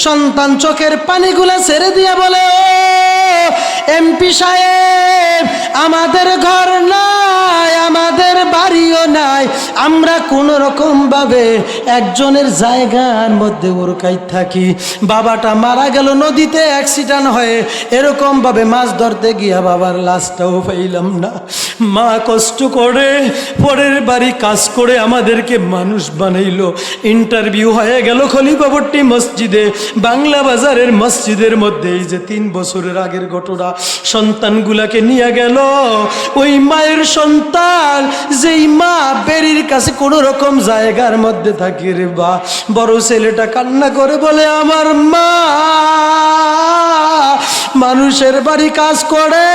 সন্তান চোখের পানিগুলা ছেড়ে দিয়ে বলে, ও এমপি সাহেব, আমাদের ঘর নাই, আমাদের বাড়িও নাই, আমরা কোন রকম ভাবে একজনের জায়গার মধ্যে ওরকাই থাকি। বাবাটা মারা গেল নদীতে অ্যাক্সিডেন্ট হয়ে, এরকম ভাবে মাছ ধরতে গিয়া বাবার লাশটাও পাইলাম না। মা কষ্ট করে পরের বাড়ি কাজ করে আমাদেরকে মানুষ বানাইলো। ইন্টারভিউ হয়ে গেল খলিফাপট্টি মসজিদে, বাংলা বাজারের মসজিদের মধ্যে। এই যে 3 বছরের আগের ঘটনা, সন্তানগুলাকে নিয়ে গেল। ওই মায়ের সন্তান, যেই মা বেরির কাছে কোনো রকম জায়গার মধ্যে থাকি রে বা, বড় ছেলেটা কান্না করে বলে, আমার মা মানুষের বাড়ি কাজ করে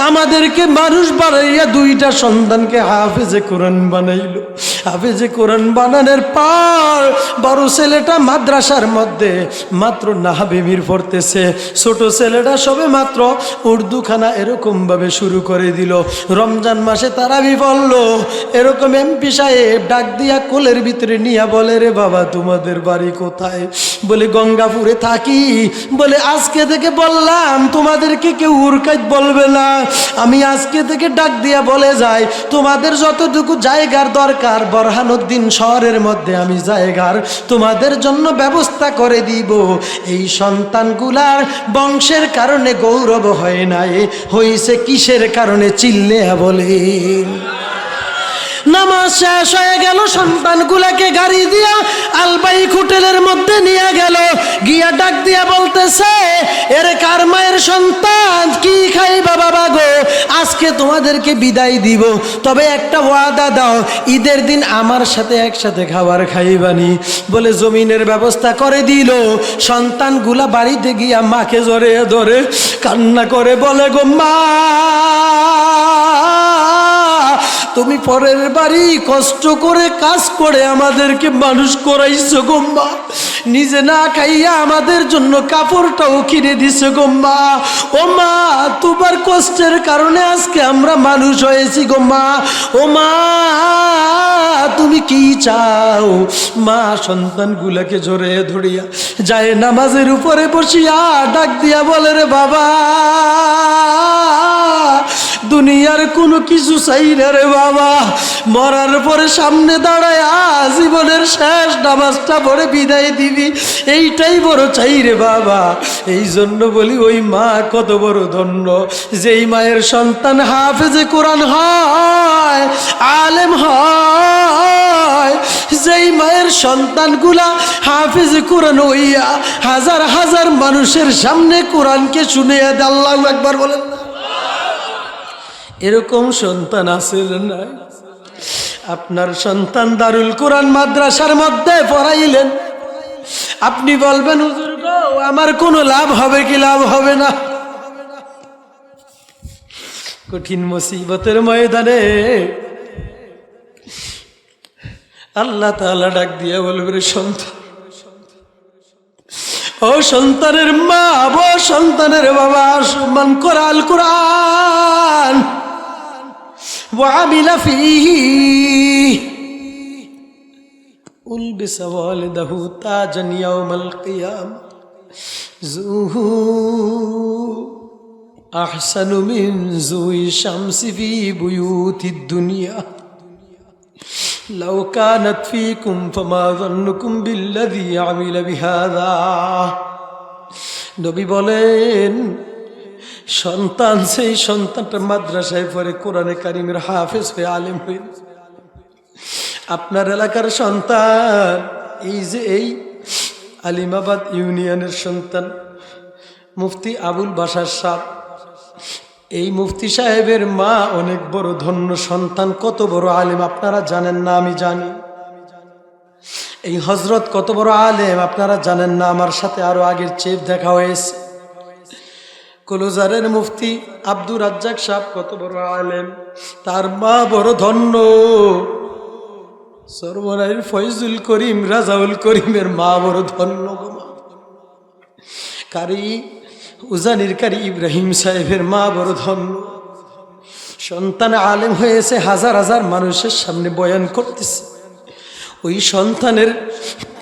আমাদেরকে মানুষ বানাইয়া 2টা সন্তানকে হাফেজে কোরআন বানাইলো। হাফেজে কোরআন বানানোর পর বড় ছেলেটা মাদ্রাসার মধ্যে মাত্র নাহাবিমির পড়তেছে, ছোট ছেলেটা সবে মাত্র উর্দুখানা এরকম ভাবে শুরু করে দিল। রমজান মাসে তারাবি পড়লো। এরকম এমপি সাহেব ডাক দিয়া কোলের ভিতরে নিয়ে বলে, রে বাবা তোমাদের বাড়ি কোথায়? বলে গঙ্গাপুরে থাকি। বলে আজকে থেকে বললাম তোমাদেরকে কেউ উরকাইত বলবে না। আমি আজকে থেকে ডাক দিয়া বলে যাই, তোমাদের যতটুকু জায়গার দরকার বরহানুদ্দিন শহরের মধ্যে আমি জায়গার তোমাদের জন্য ব্যবস্থা করে দিব। এই সন্তানগুলার বংশের কারণে গৌরব হয় নাই, হইছে কিসের কারণে? চিল্লে বলে। নামাজ শেষ হয়ে গেল, সন্তানগুলাকে গাড়ি দিয়া আলবাই হোটেলের মধ্যে নিয়ে গেল। গিয়া ডাক দিয়া বলতেছে, এর কার মায়ের সন্তান, কি খাইবা বাবা গো? আজকে তোমাদেরকে বিদায় দিব, তবে একটা ওয়াদা দাও, ঈদের দিন আমার সাথে একসাথে খাবার খাইবানি। বলে জমিনের ব্যবস্থা করে দিল। সন্তানগুলা বাড়িতে গিয়া মাকে জড়িয়ে ধরে কান্না করে বলে, গো মা, তুমি পরের বাড়ি কষ্ট করে কাজ করে আমাদেরকে মানুষ করাইছো গো মা, নিজে না খাইয়া আমাদের জন্য কাপড়টাও কিনে দিছো গো মা। ও মা, তোমার কষ্টের কারণে আজকে আমরা মানুষ হয়েছি গো মা। ও মা, তুমি কি চাও? মা সন্তানগুলাকে জড়িয়ে ধরিয়া যায় নামাজের উপরে বসিয়া ডাক দিয়া বলে, রে বাবা, দুনিয়ার কোনো কিছু চাই না রে বাবা, মরার পরে সামনে দাঁড়ায় জীবনের শেষ নামাজটা পড়ে বিদায় দিবি, এইটাই বড় চাই রে বাবা। এই জন্য বলি, ওই মা কত বড় ধন্য, যেই মায়ের সন্তান হাফেজে কোরআন হয়, আলেম হয়, যেই মায়ের সন্তানগুলা হাফেজে কোরআন হইয়া হাজার হাজার মানুষের সামনে কোরআনকে শুনিয়ে দেয়। আল্লাহু আকবার বলেন। এরকম সন্তান আছে না? আপনার সন্তান দারুল কোরআন মাদ্রাসার মধ্যে পড়াইলেন, আপনি বলবেন, হুজুর গো, আমার কোনো লাভ হবে কি লাভ হবে না? কঠিন মুসিবতের ময়দানে আল্লাহ তাআলা ডাক দিয়া বলবে, রে সন্তান, ও সন্তানের মা, ও সন্তানের বাবা, সম্মান করা আল কোরআন وعمل فيه ألبس والده تاجا يوم القيامة زوه أحسن من زوي الشمس في بيوت الدنيا لو كانت فيكم فما ظنكم بالذي عمل بهذا। নবী বলেন, সন্তান, সেই সন্তানটা মাদ্রাসায় পড়ে কোরআনে কারিমের হাফেজ হয়ে আলেম হয়ে, আপনার এলাকার সন্তান, এই যে এই আলিমাবাদ ইউনিয়নের সন্তান মুফতি আবুল বাশার সাহেব, এই মুফতি সাহেবের মা অনেক বড় ধন্য সন্তান, কত বড় আলেম আপনারা জানেন না, আমি জানি। এই হজরত কত বড় আলেম আপনারা জানেন না, আমার সাথে আরো আগের চেয়ে দেখা হয়েছে। কলুজারের মুফতি আব্দুর রাজ্জাক সাহেব কত বড় আলেম, তার মা বড় ধন্য। সরমনাইর ফয়জুল করিম, রাজাউল করিমের মা বড় ধন্য। কারি উজানির কারি ইব্রাহিম সাহেবের মা বড় ধন্য। সন্তান আলেম হয়েছে, হাজার হাজার মানুষের সামনে বয়ান করতেছে। ওই সন্তানের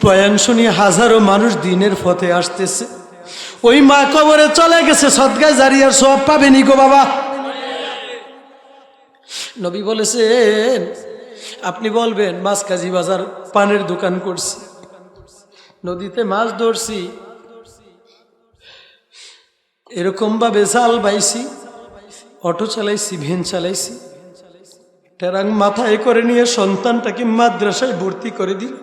বয়ান শুনি হাজারো মানুষ দিনের পথে আসতেছে। ওই মা কবরে চলে গেছে, সদকায় জারিয়ার সওয়াব পাবেনি গো বাবা। নবী বলেছেন, আপনি বলবেন মাছ কাজী বাজার পানের দোকান করছি, নদীতে মাছ ধরছি, এরকম ভাবে জাল বাইছি, অটো চালাইছি, ভ্যান চালাইছি, টেরাং মাথায় করে নিয়ে সন্তানটাকে মাদ্রাসায় ভর্তি করে দিল।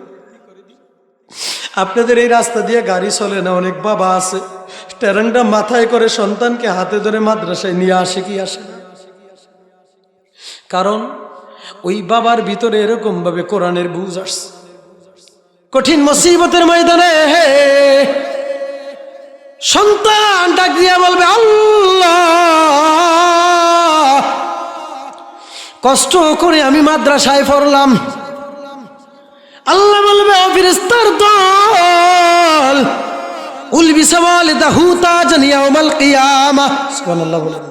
আপনাদের এই রাস্তা দিয়ে গাড়ি চলে না, অনেক বাবা আছে টেরাংটা মাথায় করে সন্তানকে হাতে ধরে মাদ্রাসায় নিয়ে আসে কি আসে না? কারণ ওই বাবার ভিতরে এরকম ভাবে কোরআনের বুঝ আসছে। কঠিন মুসিবতের ময়দানে সন্তান ডাক দিয়া বলবে, আল্লাহ, কষ্ট করে আমি মাদ্রাসায় পড়লাম। আল্লাহ বলবে, ও ফেরেশতার দল, উলবিসা ওয়ালিদাহু তাজান ইয়াউমাল কিয়ামাহ। সুবহানাল্লাহ বলেন,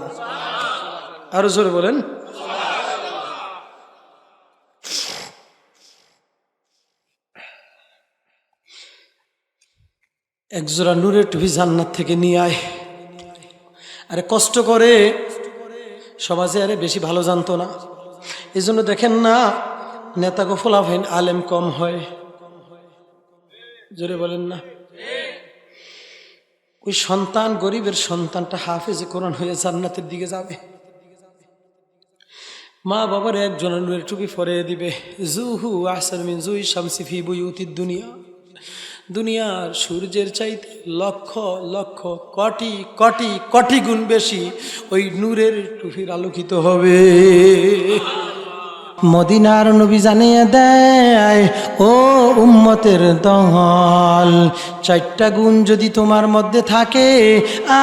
আরো জোরে বলেন। একজোড়া নূরের টুপি জান্নাত থেকে নিয়ে আয়। আরে কষ্ট করে সমাজে আরে বেশি ভালো জানতো না, এই জন্য দেখেন না নেতা গো ফলাফাইন আলেম কম হয়। জোরে বলেন না। ওই সন্তান, গরিবের সন্তানটা হাফেজে কোরআন হয়ে জান্নাতের দিকে যাবে। মা বাবার একজনের নূরের টুপি পরিয়ে দিবে। জুহু আহসান মিন জুই শামসি ফি বুয়ুতিদ দুনিয়া। দুনিয়ার সূর্যের চাইতে লক্ষ লক্ষ কোটি কোটি কোটি গুণ বেশি ওই নূরের টুপির আলোকিত হবে। মদিনার নবী জানিয়ে দেয়, ও উম্মতের দল, 4টা গুণ যদি তোমার মধ্যে থাকে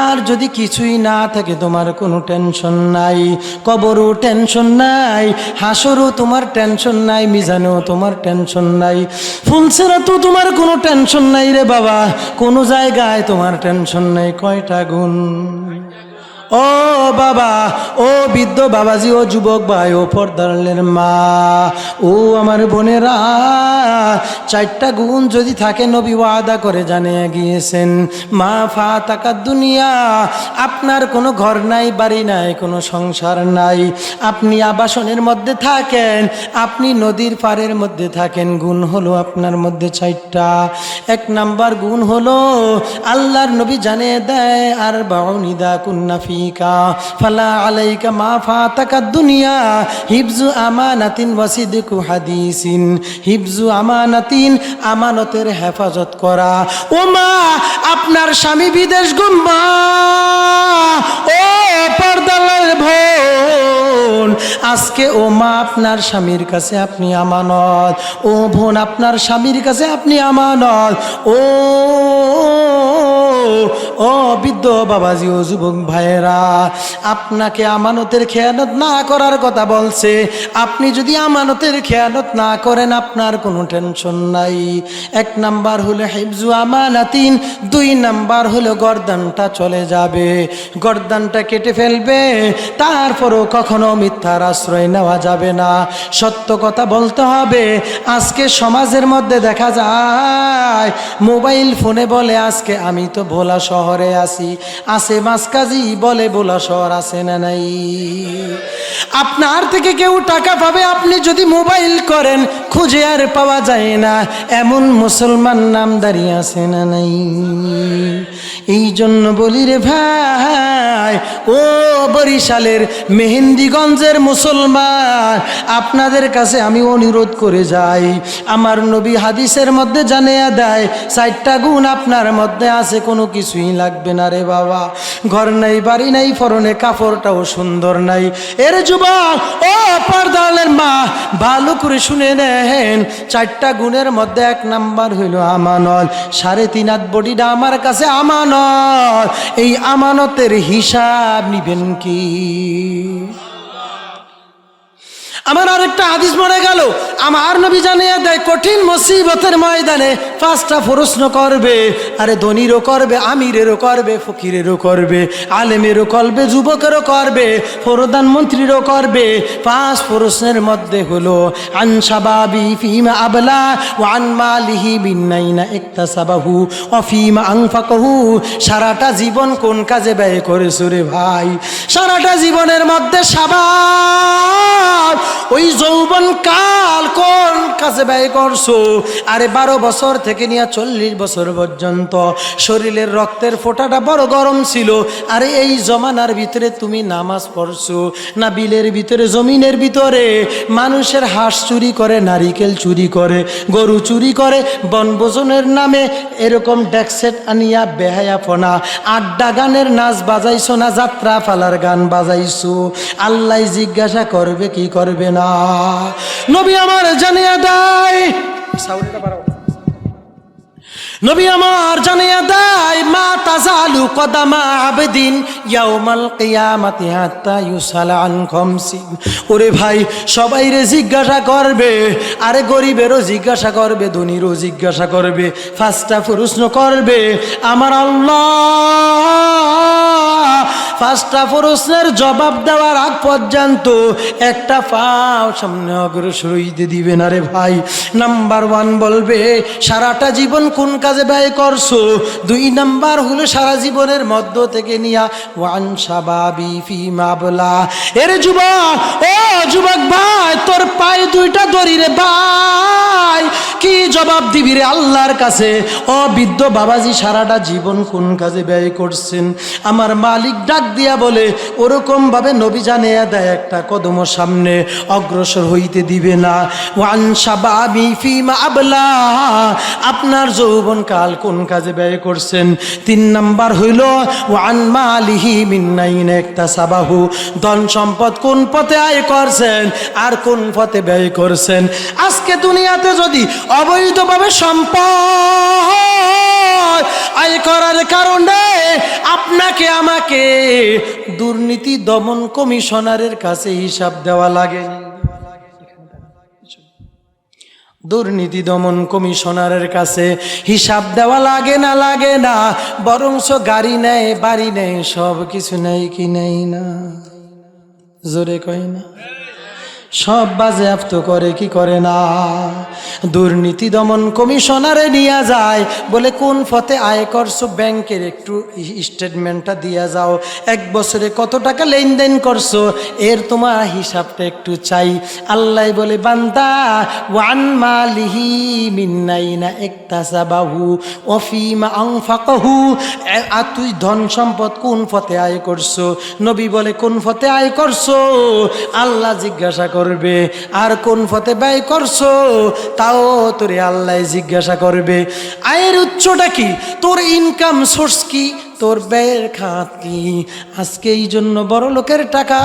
আর যদি কিছুই না থাকে, তোমার কোনো টেনশন নাই, কবরও টেনশন নাই, হাসরও তোমার টেনশন নাই, মিজানেও তোমার টেনশন নাই, ফুলসেরাতেও তোমার কোনো টেনশন নাই রে বাবা, কোনো জায়গায় তোমার টেনশন নাই। কয়টা গুণ? ও বাবা, ও বৃদ্ধ বাবাজি, ও যুবক ভাই, ও পর্দারের মা, ও আমার বোনেরা, 4টা গুণ যদি থাকে নবী ওয়াদা করে জানিয়ে গিয়েছেন, মা ফাতাকাদ দুনিয়া, আপনার কোনো ঘর নাই, বাড়ি নাই, কোনো সংসার নাই, আপনি আবাসনের মধ্যে থাকেন, আপনি নদীর পাড়ের মধ্যে থাকেন, গুণ হলো আপনার মধ্যে 4টা। 1 নাম্বার গুণ হলো আল্লাহর নবী জানিয়ে দেয়, আর বাউনিদা কুন্নাফি ফালা আলাইকা মা ফাতাকা দুনিয়া হিফজু আমানাতিন ওয়াসিদকু হাদিসিন। হিফজু আমানাতিন, আমানতের হেফাজত করা। ও মা, আপনার স্বামী বিদেশ গো মা, ও পর্দার বোন, আজকে ও মা আপনার স্বামীর কাছে আপনি আমানত, ও বোন আপনার স্বামীর কাছে আপনি আমানত। ও ও বৃদ্ধ বাবাজি, ও যুবক ভাইয়েরা, আপনাকে আমানতের খেয়ানত না করার কথা বলছে। আপনি যদি আমানতের খেয়ানত না করেন, আপনার কোনো টেনশন নাই। 1 নাম্বার হলো হিফজু আমানাতিন, 2 নাম্বার হলো গর্দানটা চলে যাবে, গর্দানটা কেটে ফেলবে, তারপরও কখনো মিথ্যার আশ্রয় নেওয়া যাবে না, সত্য কথা বলতে হবে। আজকে সমাজের মধ্যে দেখা যায় মোবাইল ফোনে বলে আজকে আমি তো ভোলা শহরে আছি, আছে মাসকাজি বলে ভোলা শহর আছে না নাই। আপনার থেকে কেউ টাকা পাবে, আপনি যদি মোবাইল করেন খুঁজে আর পাওয়া যায় না, এমন মুসলমান নামদারি আছে না নাই। এই জন্য বলি রে ভাই, ও বরিশালের মেহেন্দিগঞ্জের মুসলমান, আপনাদের কাছে আমি অনুরোধ করে যাই, আমার নবী হাদিসের মধ্যে জানিয়ে দেয় 4টা গুণ আপনার মধ্যে আছে, কোনো কিছুই লাগবে না রে বাবা। ঘর নাই, বাড়ি নাই, পরনে কাপড়টাও সুন্দর নাই। এর যুবক, ও পর্দালের মা, ভালো করে শুনে নেন, 4টা গুণের মধ্যে 1 নাম্বার হইল আমানত। 3.5 হাত বডিটা আমার কাছে আমানত, এই আমানতের হিসাব নিবেন কি? আমার আরেকটা হাদিস মনে গেল, আমার নবী জানিয়ে দেয় কঠিন মুসিবতের ময়দানে 5টা প্রশ্ন করবে। আরে ধনীরও করবে, আমিরেরও করবে, ফকিরেরও করবে, আলেমেরও করবে, যুবকেরও করবে, প্রধানমন্ত্রীরও করবে। 5 প্রশ্নের মধ্যে হলো আন শাবাবি ফিমা আবলা ওয়া আন মালিহি বিনাইনা ইকতাসাবাহু ওয়া ফিমা আনফাকাহু। সারাটা জীবন কোন কাজে ব্যয় করেছো রে ভাই? সারাটা জীবনের মধ্যে শাবাব ওই যৌবন কাল কোন কাজে ব্যয় করছো? আরে 12 বছর থেকে নিয়ে 40 বছর পর্যন্ত শরীরের রক্তের ফোঁটাটা বড় গরম ছিল। আরে এই জমানার ভিতরে তুমি নামাজ পড়ছো না বিলের ভিতরে, জমিনের ভিতরে মানুষের হাঁস চুরি করে, নারিকেল চুরি করে, গরু চুরি করে, বনভোজনের নামে এরকম ডেকসেট আনিয়া বেহায়াপনা আড্ডা গানের নাচ বাজাইছো না যাত্রা পালার গান বাজাইছো? আল্লাহ জিজ্ঞাসা করবে কি করবে না? নবী আমার জানিয়ে দেয়, নবী আমার জানিয়ে দেয় মা তাজালু কদামা আবদিন ইয়াউমাল কিয়ামাতি হাত্তা ইউসাল আন খামসিন। ওরে ভাই, সবাইরে জিজ্ঞাসা করবে। আরে গরিবেরও জিজ্ঞাসা করবে, ধনীরও জিজ্ঞাসা করবে, 5টা প্রশ্ন করবে। আমার আল্লাহ 5টা প্রশ্নের জবাব দেওয়ার আগ পর্যন্ত একটা পাও সামনে অগ্রসর হইতে দিবে না রে ভাই। নাম্বার 1 বলবে সারাটা জীবন কোন কাজে ব্যয় করছো? 2 নাম্বার হলো সারা জীবনের মধ্য থেকে নিয়া ওয়ান শাবাবি ফিমা আবলা। এর যুবক, ও যুবক ভাই, তোর পায়ে 2টা দড়ি রে ভাই, কি জবাব দিবি রে আল্লাহর কাছে? ও বৃদ্ধ বাবাজি, সারাটা জীবন কোন কাজে ব্যয় করছেন? আমার মালিক ডাক দিয়া বলে, ওরকম ভাবে নবী জানিয়ে দেয় একটা কদম সামনে অগ্রসর হইতে দিবে না। ওয়ান শাবাবি ফিমা আবলা, আপনার যৌবন কাল কোন কাজে ব্যয় করছেন? 3 নাম্বার হইল ওয়ান মালিহি মিনাইনা ইকতাসাবাহু, ধন সম্পদ কোন পথে আয় করছেন আর কোন পথে ব্যয় করছেন। আজকে দুনিয়াতে যদি অবৈধভাবে সম্পদ আয় করার কারণে আপনাকে আমাকে দুর্নীতি দমন কমিশনারের কাছে হিসাব দেওয়া লাগে, দুর্নীতি দমন কমিশনারের কাছে হিসাব দেওয়া লাগে না? লাগে না, বরংস গাড়ি নেয়, বাড়ি নেয়, সব কিছু নেই কি নেই না? জোরে কই না? সব বাজেয়াপ্ত করে কি করে না? দুর্নীতি দমন কমিশনারে নিয়ে যায়, বলে কোন পথে আয় করছো, ব্যাংকের একটু স্টেটমেন্টটা দিয়ে যাও, 1 বছরে কত টাকা লেনদেন করছো, এর তোমার হিসাবটা একটু চাই। আল্লাহ বলে, বান্দা ওয়ান মালিহি মিনাইনা ইকতাসাবাহু ওয়া ফিমা আনফাকাহু, আর তুই ধন সম্পদ কোন পথে আয় করছো? নবী বলে, কোন পথে আয় করছো? আল্লাহ জিজ্ঞাসা করবে। আর কোন পথে ব্যয় করছো? তাও তোরে আল্লাহ জিজ্ঞাসা করবে। আয়ের উৎসটা কি? তোর ইনকাম সোর্স কি? তোর ব্যয়ের খাত কি? আজকে এই জন্য বড় লোকের টাকা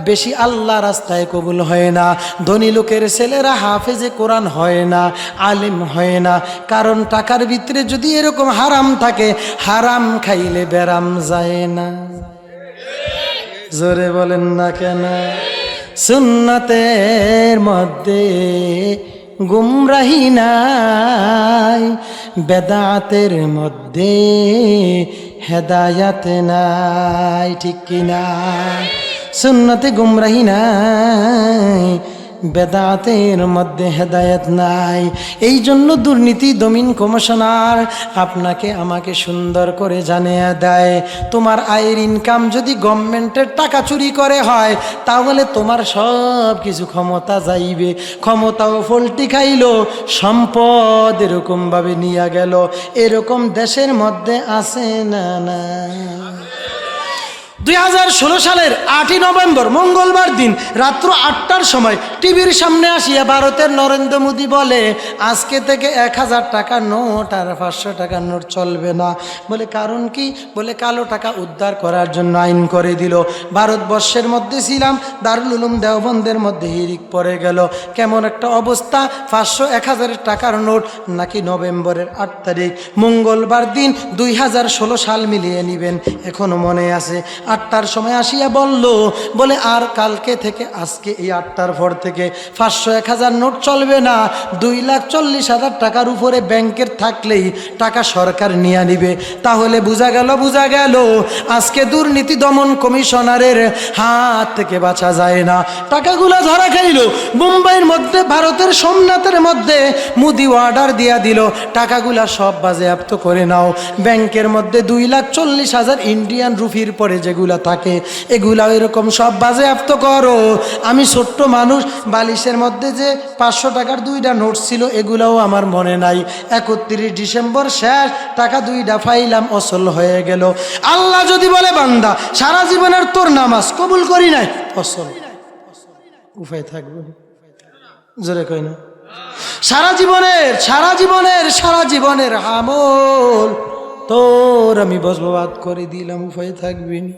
বেশি আল্লাহ রাস্তায় কবুল হয় না, ধনী লোকের ছেলেরা হাফেজে কোরআন হয় না, আলেম হয় না। কারণ টাকার ভিতরে যদি এরকম হারাম থাকে, হারাম খাইলে ব্যারাম যায় না। জোরে বলেন না কেন? সুন্নতের মধ্যে গুমরাহি নাই, বেদাতের মধ্যে হেদায়াত নাই, ঠিক কিনা? সুন্নতে গুমরাহি নাই, বেদাতের মধ্যে হেদায়েত নাই। এই জন্য দুর্নীতি দমন কমিশনার আপনাকে আমাকে সুন্দর করে জানিয়ে দেয়, তোমার আয়ের ইনকাম যদি গভর্নমেন্টের টাকা চুরি করে হয়, তাহলে তোমার সব কিছু ক্ষমতা যাইবে, ক্ষমতাও ফল্টি খাইলো, সম্পদ এরকমভাবে নিয়ে গেল। এরকম দেশের মধ্যে আছে না? না। 2016 সালের 8ই নভেম্বর মঙ্গলবার দিন রাত্র 8টার সময় টিভির সামনে আসিয়া ভারতের নরেন্দ্র মোদী বলে, আজকে থেকে 1000 টাকা নোট আর 500 টাকার নোট চলবে না। বলে কারণ কি? বলে কালো টাকা উদ্ধার করার জন্য আইন করে দিল। ভারতবর্ষের মধ্যে ছিলাম, দারুল উলুম দেওবন্দের মধ্যে হিরিক পড়ে গেল। কেমন একটা অবস্থা! 500 1000 টাকার নোট নাকি নভেম্বরের 8 তারিখ মঙ্গলবার দিন 2016 সাল মিলিয়ে নেবেন, এখনো মনে আছে। 8টার সময় আসিয়া বলল, বলে আর কালকে থেকে আজকে এই 8টার পর থেকে 500 1000 নোট চলবে না, 2,40,000 টাকার উপরে ব্যাংকের থাকলেই টাকা সরকার নিয়ে নিবে। তাহলে বোঝা গেল আজকে দুর্নীতি দমন কমিশনারের হাত থেকে বাঁচা যায় না। টাকাগুলা ধরা খাইল। মুম্বাইয়ের মধ্যে, ভারতের সোমনাথের মধ্যে মোদি অর্ডার দিয়া দিল, টাকাগুলা সব বাজেয়াপ্ত করে নাও। ব্যাংকের মধ্যে 2,40,000 ইন্ডিয়ান রুপির পরে যেগুলা থাকে এগুলা এরকম সব বাজেয়াপ্ত করো। আমি ছোট্ট মানুষ, বালিশের মধ্যে যে 500 টাকার 2টা নোট ছিল এগুলাও আমার মনে নাই। 31 ডিসেম্বর শেষ, টাকা 2টা ফাইলাম, অসল হয়ে গেল। আল্লাহ যদি বলে বান্দা সারা জীবনের তোর নামাজ কবুল করি নাই, অসল উপায় থাকবে? জোরে কই না? সারা জীবনের আমল তোর আমি বজবাদ করে দিলাম, উপায় থাকবি না।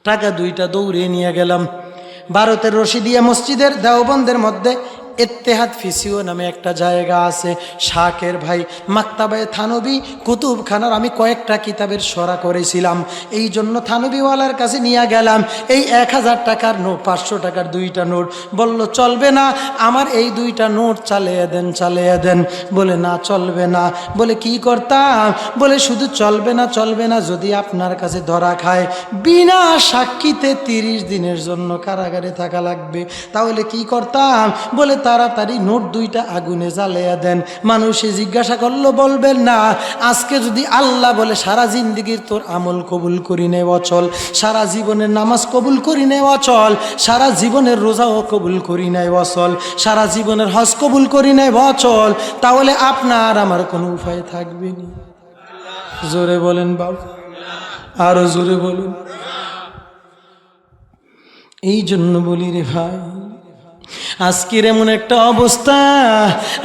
টাকা 2টা দৌড়ে নিয়ে গেলাম। ভারতের রশিদিয়া মসজিদের দেওবন্দের মধ্যে ইত্তেহাদ ফিসিও নামে একটা জায়গা আছে। শাকের ভাই মাকতাবায়ে থানবী কুতুবখানার আমি কয়েকটা কিতাবের সরা করেছিলাম, এই জন্য থানবীওয়ালার কাছে নিয়ে গেলাম। এই 1000 টাকার নোট, 500 টাকার 2টা নোট, বলল চলবে না, আমার এই 2টা নোট চালিয়ে দেন। বলে না চলবে না। বলে কি করতাম? বলে শুধু চলবে না যদি আপনার কাছে ধরা খায়, বিনা সাক্ষীতে 30 দিনের জন্য কারাগারে থাকা লাগবে। তাহলে কি করতাম? বলে তাড়াতাড়ি নোট 2টা আগুনে জ্বালিয়ে দেন। মানুষে জিজ্ঞাসা করলো, বলবেন না আজকে যদি আল্লাহ বলে সারা জিন্দিগির তোর আমল কবুল করি নে অচল, সারা জীবনের নামাজ কবুল করি নে অচল, সারা জীবনের রোজাও কবুল করি নাই অচল, সারা জীবনের হজ কবুল করি নাই অচল, তাহলে আপনার আমার কোনো উপায় থাকবে না? জোরে বলেন বাবা, আরো জোরে বলুন। এই জন্য বলি রে ভাই, আজকের এমন একটা অবস্থা,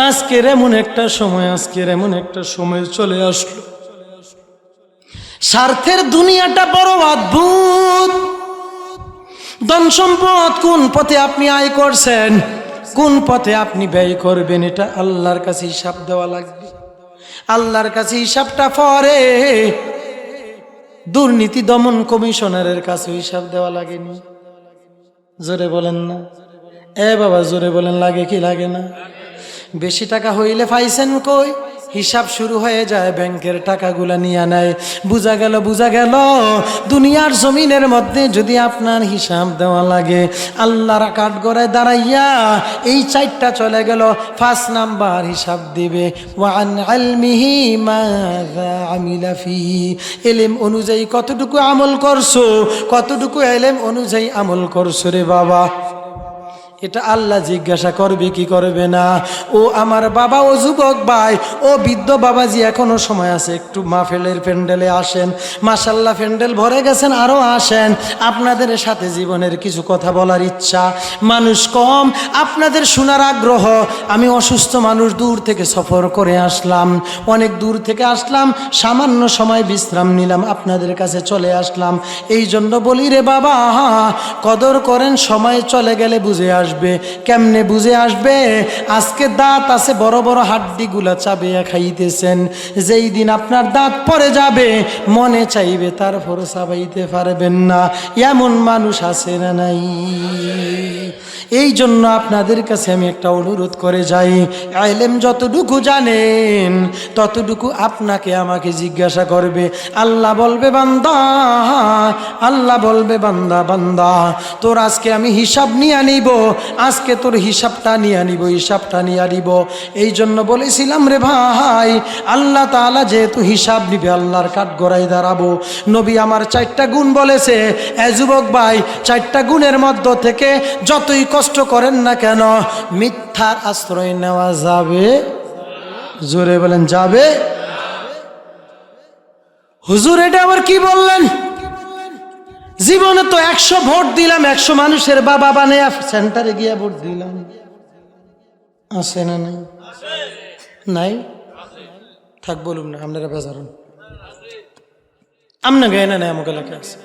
আজকের এমন একটা সময় চলে আসলো। স্বার্থের দুনিয়াটা বড় অদ্ভুত। ধন সম্পদ কোন পথে আপনি আয় করছেন, কোন পথে আপনি ব্যয় করবেন, এটা আল্লাহর কাছে হিসাব দেওয়া লাগবে। আল্লাহর কাছে হিসাবটা পরে দুর্নীতি দমন কমিশনারের কাছে হিসাব দেওয়া লাগেনি। জোরে বলেন না এ বাবা, জোরে বলেন, লাগে কি লাগে না? বেশি টাকা হইলে পাইছেন কই, হিসাব শুরু হয়ে যায়, ব্যাংকের টাকাগুলা নিয়ে নেয়। বুঝা গেল দুনিয়ার জমিনের মধ্যে যদি আপনার হিসাব দেওয়া লাগে, আল্লাহর কাঠগড়ায় দাঁড়াইয়া এই 4টা চলে গেল। 5 নাম্বার হিসাব দিবে, ওয়ান ইলমিহি মাযা আমিলা ফিহি, ইলম অনুযায়ী কতটুকু আমল করছো, কতটুকু ইলম অনুযায়ী আমল করছো রে বাবা। এটা আল্লাহ জিজ্ঞাসা করবে কি করবে না? ও আমার বাবা, ও যুবক ভাই, ও বৃদ্ধ বাবাজি, এখনো সময় আছে, একটু মাহফিলের প্যান্ডেলে আসেন। মাশাআল্লাহ প্যান্ডেল ভরে গেছেন, আরো আসেন। আপনাদের সাথে জীবনের কিছু কথা বলার ইচ্ছা, মানুষ কম, আপনাদের শোনার আগ্রহ। আমি অসুস্থ মানুষ, দূর থেকে সফর করে আসলাম, অনেক দূর থেকে আসলাম, সামান্য সময় বিশ্রাম নিলাম, আপনাদের কাছে চলে আসলাম। এই জন্য বলি রে বাবা, কদর করেন, সময় চলে গেলে বুঝে আসবে। কেমনে বুঝে আসবে? আজকে দাঁত আছে, বড় বড় হাড্ডিগুলা চাবিয়া খাইতেছেন, যেই দিন আপনার দাঁত পড়ে যাবে মনে চাইবে, তারপর চাবাইতে পারবেন না, এমন মানুষ আছে না নাই? এই জন্য আপনাদের কাছে আমি একটা অনুরোধ করে যাই, ইলম যতটুকু জানেন ততটুকু আপনাকে আমাকে জিজ্ঞাসা করবে। আল্লাহ বলবে বান্দা, বান্দা তোর আজকে আমি হিসাব নিয়ে নিব, আজকে তোর হিসাবটা নিয়ে নিব। এই জন্য বলেছিলাম রে ভাই, আল্লাহ তাআলা যেহেতু হিসাব নিবে, আল্লাহর কাঠগড়ায় দাঁড়াবো। নবী আমার 4টা গুণ বলেছে। এ যুবক ভাই, 4টা গুণের মধ্য থেকে যতই কষ্ট করেন না কেন, মিথ্যার আশ্রয় নেওয়া যাবে। জোরে বলেন, যাবে। হুজুর এটা আবার কি বললেন? জীবনে তো 100 ভোট দিলাম, 100 মানুষের বাবা বানিয়ে সেন্টারে গিয়ে ভোট দিলাম, আছে না নাই? নাই থাক, বলুন না, আপনারা বেজারুন। আমনা গায়ে না, আমাকে এলাকা আছে,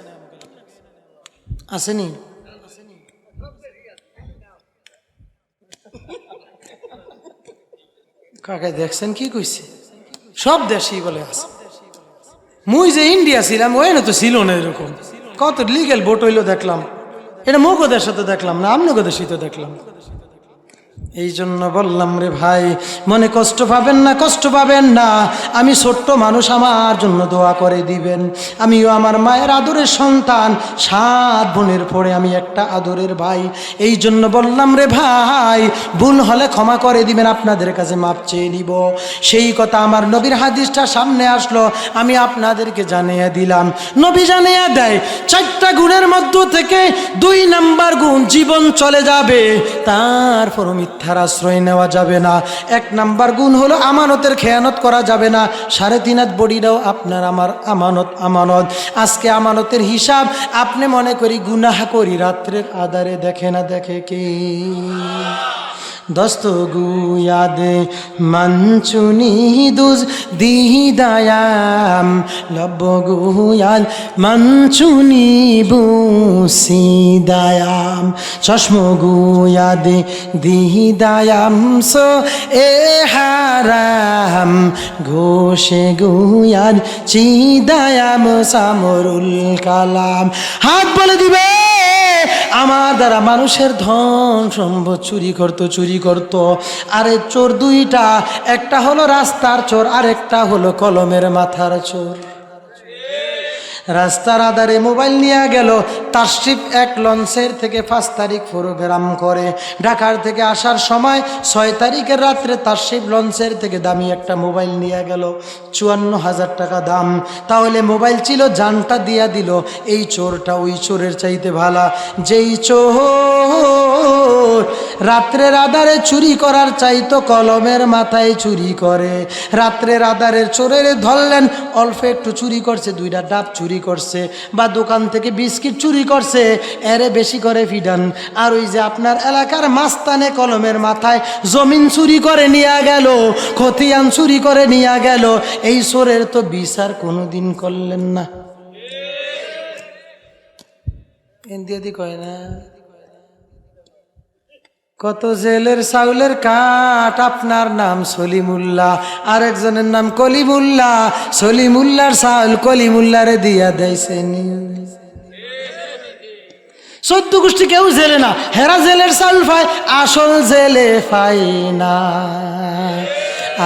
আসেনি? কাকায় দেখছেন কি কইছে? সব দেশই বলে আছে। মুই যে ইন্ডিয়া ছিলাম, ওই না তো ছিল না এরকম। কত লিগেল ভোট হইলো দেখলাম, এটা মগদের সাথে দেখলাম না, আমনগদেশই তো দেখলাম। এই জন্য বললাম রে ভাই, মনে কষ্ট পাবেন না, কষ্ট পাবেন না। আমি ছোট্ট মানুষ, আমার জন্য দোয়া করে দিবেন। আমিও আমার মায়ের আদরের সন্তান, 7 বোনের পরে আমি একটা আদরের ভাই। এই জন্য বললাম রে ভাই, ভুল হলে ক্ষমা করে দিবেন, আপনাদের কাছে মাপ চেয়ে নিব। সেই কথা আমার নবীর হাদিসটা সামনে আসলো, আমি আপনাদেরকে জানিয়ে দিলাম। নবী জানিয়ে দেয় 4টা গুণের মধ্য থেকে 2 নাম্বার গুণ, জীবন চলে যাবে তারপর মিথ্যার আশ্রয় নেওয়া যাবে না। 1 নাম্বার গুণ হলো আমানতের খেয়ানত করা যাবে না। 3.5 হাত বডিটাও আপনার আমার আমানত। আমানত আজকে আমানতের হিসাব আপনি মনে করি গুনাহ করি, রাত্রের আধারে দেখে না দেখে কে? দস্ত গুয়াদে মঞ্চুনি দুজ দিদায়াম লব গুয়াদ মঞ্চুনি বুসিদায়াম চশম গুয়াদে দিদায়াম সো এ হারাম ঘোষে গুয়াদ চিদায়াম সামরুল কালাম। হাত বলে দিবে, আমার দ্বারা মানুষের ধন সম্পদ চুরি করতো। আরে চোর 2টা, একটা হলো রাস্তার চোর, আর একটা হলো কলমের মাথার চোর। রাস্তার আধারে মোবাইল নিয়ে গেল, তাশরিফ 1 লঞ্চের থেকে 5 তারিখ প্রোগ্রাম করে, ঢাকার থেকে আসার সময় 6 তারিখের রাত্রে তাশরিফ লঞ্চের থেকে দামি একটা মোবাইল নিয়ে গেল, 54,000 টাকা দাম। তাহলে মোবাইল ছিল, জানটা দিয়া দিল। এই চোরটা ওই চোরের চাইতে ভালা, যেই চোর রাত্রের আধারে চুরি করার চাইতো কলমের মাথায় চুরি করে। রাত্রের আধারের চোরের ধরলেন, অল্প একটু চুরি করছে, 2টা ডাব চুরি করছে, বা দোকান থেকে বিস্কিট চুরি করছে, এরে বেশি করে ফিডান। আর ওই যে আপনার এলাকার মাস্তানে কলমের মাথায় জমিন চুরি করে নিয়ে গেল, খতিয়ান চুরি করে নিয়ে গেল, এই চোরের তো বিচার কোনোদিন করলেন না। এন্দিয়াদি কয় না, কত জেলের চাউলের কাঠ, আপনার নাম সলিমুল্লাহ, আরেকজনের নাম কলিমুল্লাহ। সলিমুল্লাহর চাউল কলিমুল্লারে দিয়া দেয়ছে। 14 গোষ্ঠী কেউ জেলে না, হেরা জেলের চাউল পায়, আসল জেলে পায় না।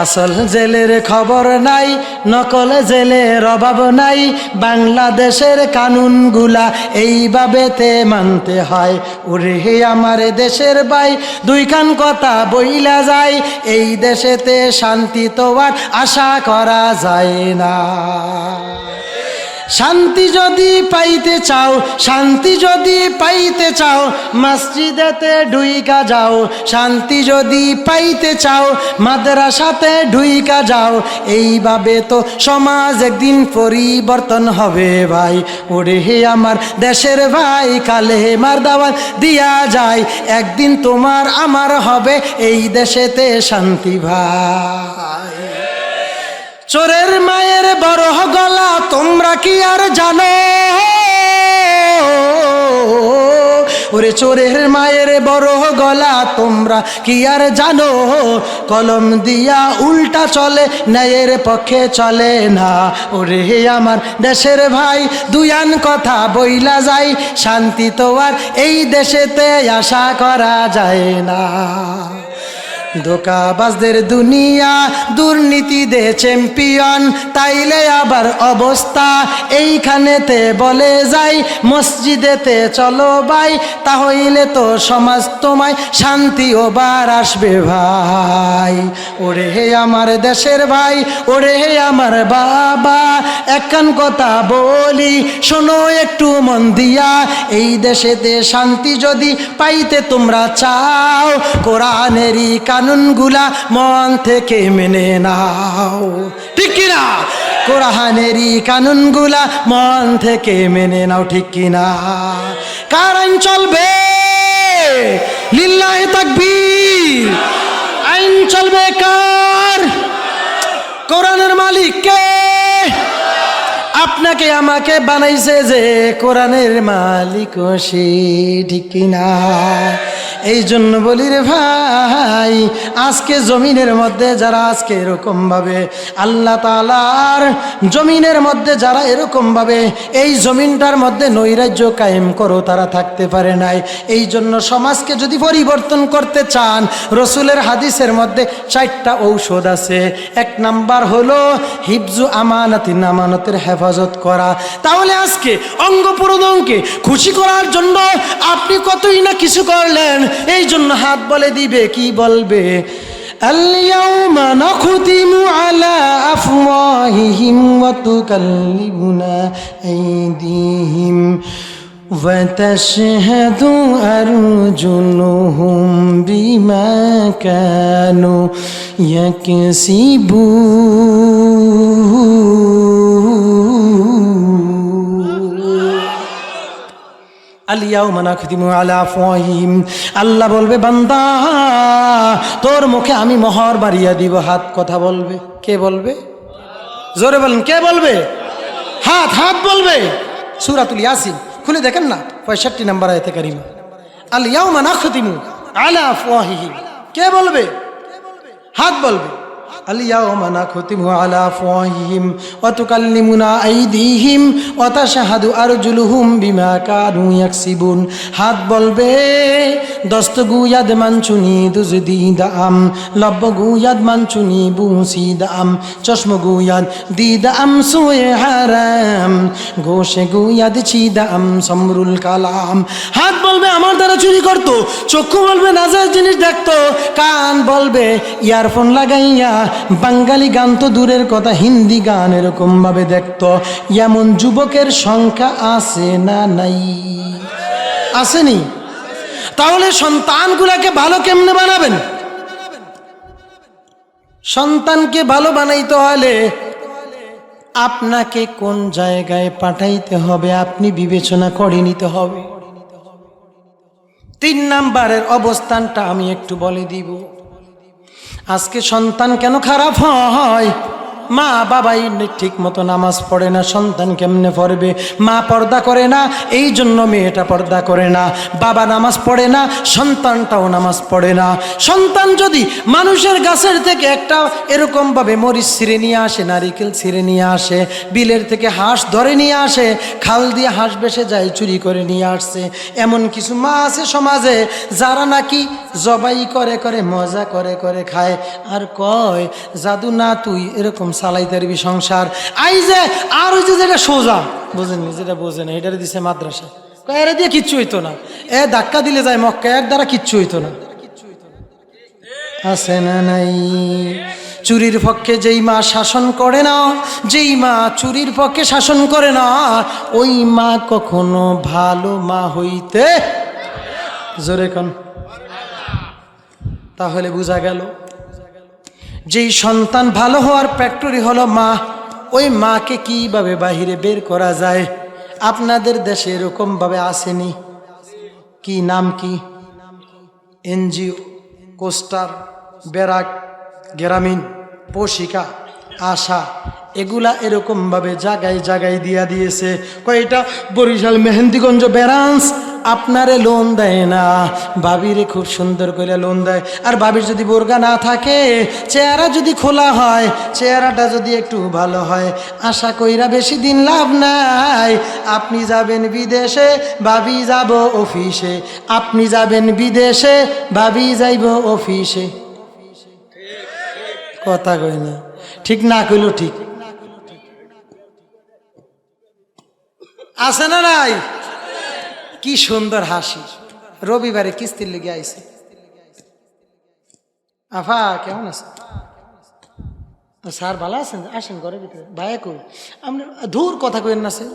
আসল জেলের খবর নাই, নকল জেলের অভাব নাই। বাংলাদেশের কানুনগুলা এইভাবেতে মানতে হয়। ওরে হে আমার দেশের ভাই, 2 কান কথা বইলা যায়, এই দেশেতে শান্তি তো আর আশা করা যায় না। শান্তি যদি পাইতে চাও, শান্তি যদি পাইতে চাও, মসজিদেতে ঢুইকা যাও। শান্তি যদি পাইতে চাও, মাদ্রাসাতে ঢুইকা যাও। এইভাবে তো সমাজ একদিন পরিবর্তন হবে ভাই। ওরে হে আমার দেশের ভাই, কালে মার দাওয়াত দিয়া যায়, একদিন তোমার আমার হবে এই দেশেতে শান্তি ভাই। চোরের মায়ের বড় গলা তোমরা কি আর জানো? ওরে চোরের মায়ের বড় গলা তোমরা কি আর জানো? কলম দিয়া উল্টা চলে, ন্যায়ের পক্ষে চলে না। ওরে আমার দেশের ভাই, 2 আন কথা বইলা যায়, শান্তি তো আর এই দেশেতে আশা করা যায় না। ধোকাবাজদের দুনিয়া, দুর্নীতি দে চ্যাম্পিয়ন, তাইলে আবার অবস্থা এইখানেতে বলে যাই, মসজিদেতে চলো ভাই, তাহলে তো সমাজ তোমায় শান্তি ওবার আসবে ভাই। ওরে হে আমার দেশের ভাই, ওরে হে আমার বাবা, একখান কথা বলি শোনো একটু মন দিয়া, এই দেশেতে শান্তি যদি পাইতে তোমরা চাও, কোরআনেরই কানুনগুলা মন থেকে মেনে নাও। ঠিক কিনা? কোরআনেরই কানুনগুলা মন থেকে মেনে নাও, ঠিক কিনা? কার আইন চলবে? লিল্লাহি তাকবীর। আইন চলবে কার? কোরআনের মালিক কে? আপনাকে আমাকে বানাইছে যে কোরআনের মালিক সে, ঠিক কিনা? এই জন্য বলি রে ভাই, আজকে জমিনের মধ্যে যারা আজকে এরকম ভাবে আল্লাহ তাআলার জমিনের মধ্যে যারা এরকম ভাবে এই জমিনটার মধ্যে নৈরাজ্য কায়েম করো, তারা থাকতে পারে নাই। এই জন্য সমাজকে যদি পরিবর্তন করতে চান, রসুলের হাদিসের মধ্যে 4টা ঔষধ আছে। 1 নাম্বার হলো হিফজু আমানাতিন, আমানতের হেফাজত করা। তাহলে আজকে অঙ্গ প্রত্যঙ্গকে খুশি করার জন্য আপনি কতই না কিছু করলেন, এই জন্য হাত বলে দিবে, কি বলবে? আল-ইয়াউমা নাখতিমু আলা আফওয়াহিহিম ওয়া তুকাল্লিমুনা আইদিহিম ওয়া তাশহাদু আরজুলুহুম বিমা কানু ইয়াকসিবুন। আল-ইয়াউমা নাখতিমু আলা আফওয়াহিহিম, আল্লাহ বলবে বান্দা তোর মুখে আমি মোহর মারিয়া দিব। হাত কথা বলবে। কে বলবে? জোরে বলেন, কে বলবে? হাত, হাত বলবে। সূরাতুল ইয়াসিন খুলে দেখেন না, 65 নম্বর আয়াতে কারিমা। আল-ইয়াউমা নাখতিমু আলা আফওয়াহিহিম, কে বলবে? হাত বলবে। আল-ইয়াউমা নাখতিমু আলা আফওয়াহিহিম ওয়া তুকাল্লিমুনা আইদিহিম ওয়া তাশহাদু আরজুলুহুম বিমা কানু ইয়াকসিবুন। হাত বলবে দস্তগুয়াদ মানচুনি দুজদিদাম লব্বগুয়াদ মানচুনি বুসিদাম চশমগুয়াদ দিদাম সুয়ে হারাম গোশে গুয়াদ ছিদাম সমরুল কালাম। হাত বলবে আমার দ্বারা চুরি করতো, চক্ষু বলবে নাজায়েজ জিনিস দেখতো, কান বলবে ইয়ারফোন লাগাইয়া বাঙালি গান তো দূরের কথা হিন্দি গান এরকম ভাবে দেখতো। এমন যুবকের সংখ্যা আছে না নাই? আসেনি? তাহলে সন্তানগুলাকে ভালো কেমনে বানাবেন? সন্তানকে ভালো বানাইতে হলে আপনাকে কোন জায়গায় পাঠাইতে হবে আপনি বিবেচনা করে নিতে হবে। 3 নাম্বারের অবস্থানটা আমি একটু বলে দিব। আজকে সন্তান কেন খারাপ হয়? মা বাবাই ঠিক মতো নামাজ পড়ে না, সন্তান কেমনে পড়বে? মা পর্দা করে না, এই জন্য মেয়েটা পর্দা করে না। বাবা নামাজ পড়ে না, সন্তানটাও নামাজ পড়ে না। সন্তান যদি মানুষের গাছের থেকে একটা এরকমভাবে মরিচ ছিঁড়ে নিয়ে আসে, নারিকেল ছিঁড়ে নিয়ে আসে, বিলের থেকে হাঁস ধরে নিয়ে আসে, খাল দিয়ে হাঁস বেসে যায়, চুরি করে নিয়ে আসছে, এমন কিছু মা আছে সমাজে যারা নাকি জবাই করে করে মজা করে করে খায়, আর কয় জাদু না তুই এরকম চালাই তারবি সংসার। আই যে আর ওই যে যেটা সোজা বোঝেননি, যেটা বোঝে না এটারে দিছে মাদ্রাসা, এরা দিয়ে কিচ্ছু হইতো না, এ ধাক্কা দিলে যায় মক্কা, এর দ্বারা কিচ্ছু হইতো না। আছে না নাই? চুরির পক্ষে যেই মা শাসন করে না, যেই মা চুরির পক্ষে শাসন করে না, ওই মা কখনো ভালো মা হইতে জোরে কোন। তাহলে বোঝা গেল যেই সন্তান ভালো হওয়ার ফ্যাক্টরি হলো মা, ওই মাকে কিভাবে বাহিরে বের করা যায়? আপনাদের দেশে এরকম ভাবে আসেনি? কি নাম কি? এনজিও, কোস্টার, ব্যারাক, গ্রামীণ, পোশিকা, আশা, এগুলা এরকমভাবে জায়গায় জায়গায় দিয়া দিয়েছে। কয়টা বরিশাল মেহেন্দিগঞ্জ ব্রাঞ্চ আপনারে লোন দেয় না, ভাবিরে খুব সুন্দর করে লোন দেয়। আর ভাবির যদি বোরকা না থাকে, চেহারা যদি খোলা হয়, চেহারাটা যদি একটু ভালো হয়, আশা কইরা বেশি দিন লাভ নাই। আপনি যাবেন বিদেশে, ভাবি যাব অফিসে, আপনি যাবেন বিদেশে, ভাবি যাইব অফিসে। কথা কই না, ঠিক না কইলো ঠিক। আছে না নাই? কি সুন্দর হাসি। রবিবারে কিস্তির লেগে আইছে। আফা কেমন আছে? স্যার ভালো আছেন? আসেন ঘরের ভিতরে। ভাইয়া কই? আমরা দূর কথা কইেন না স্যার,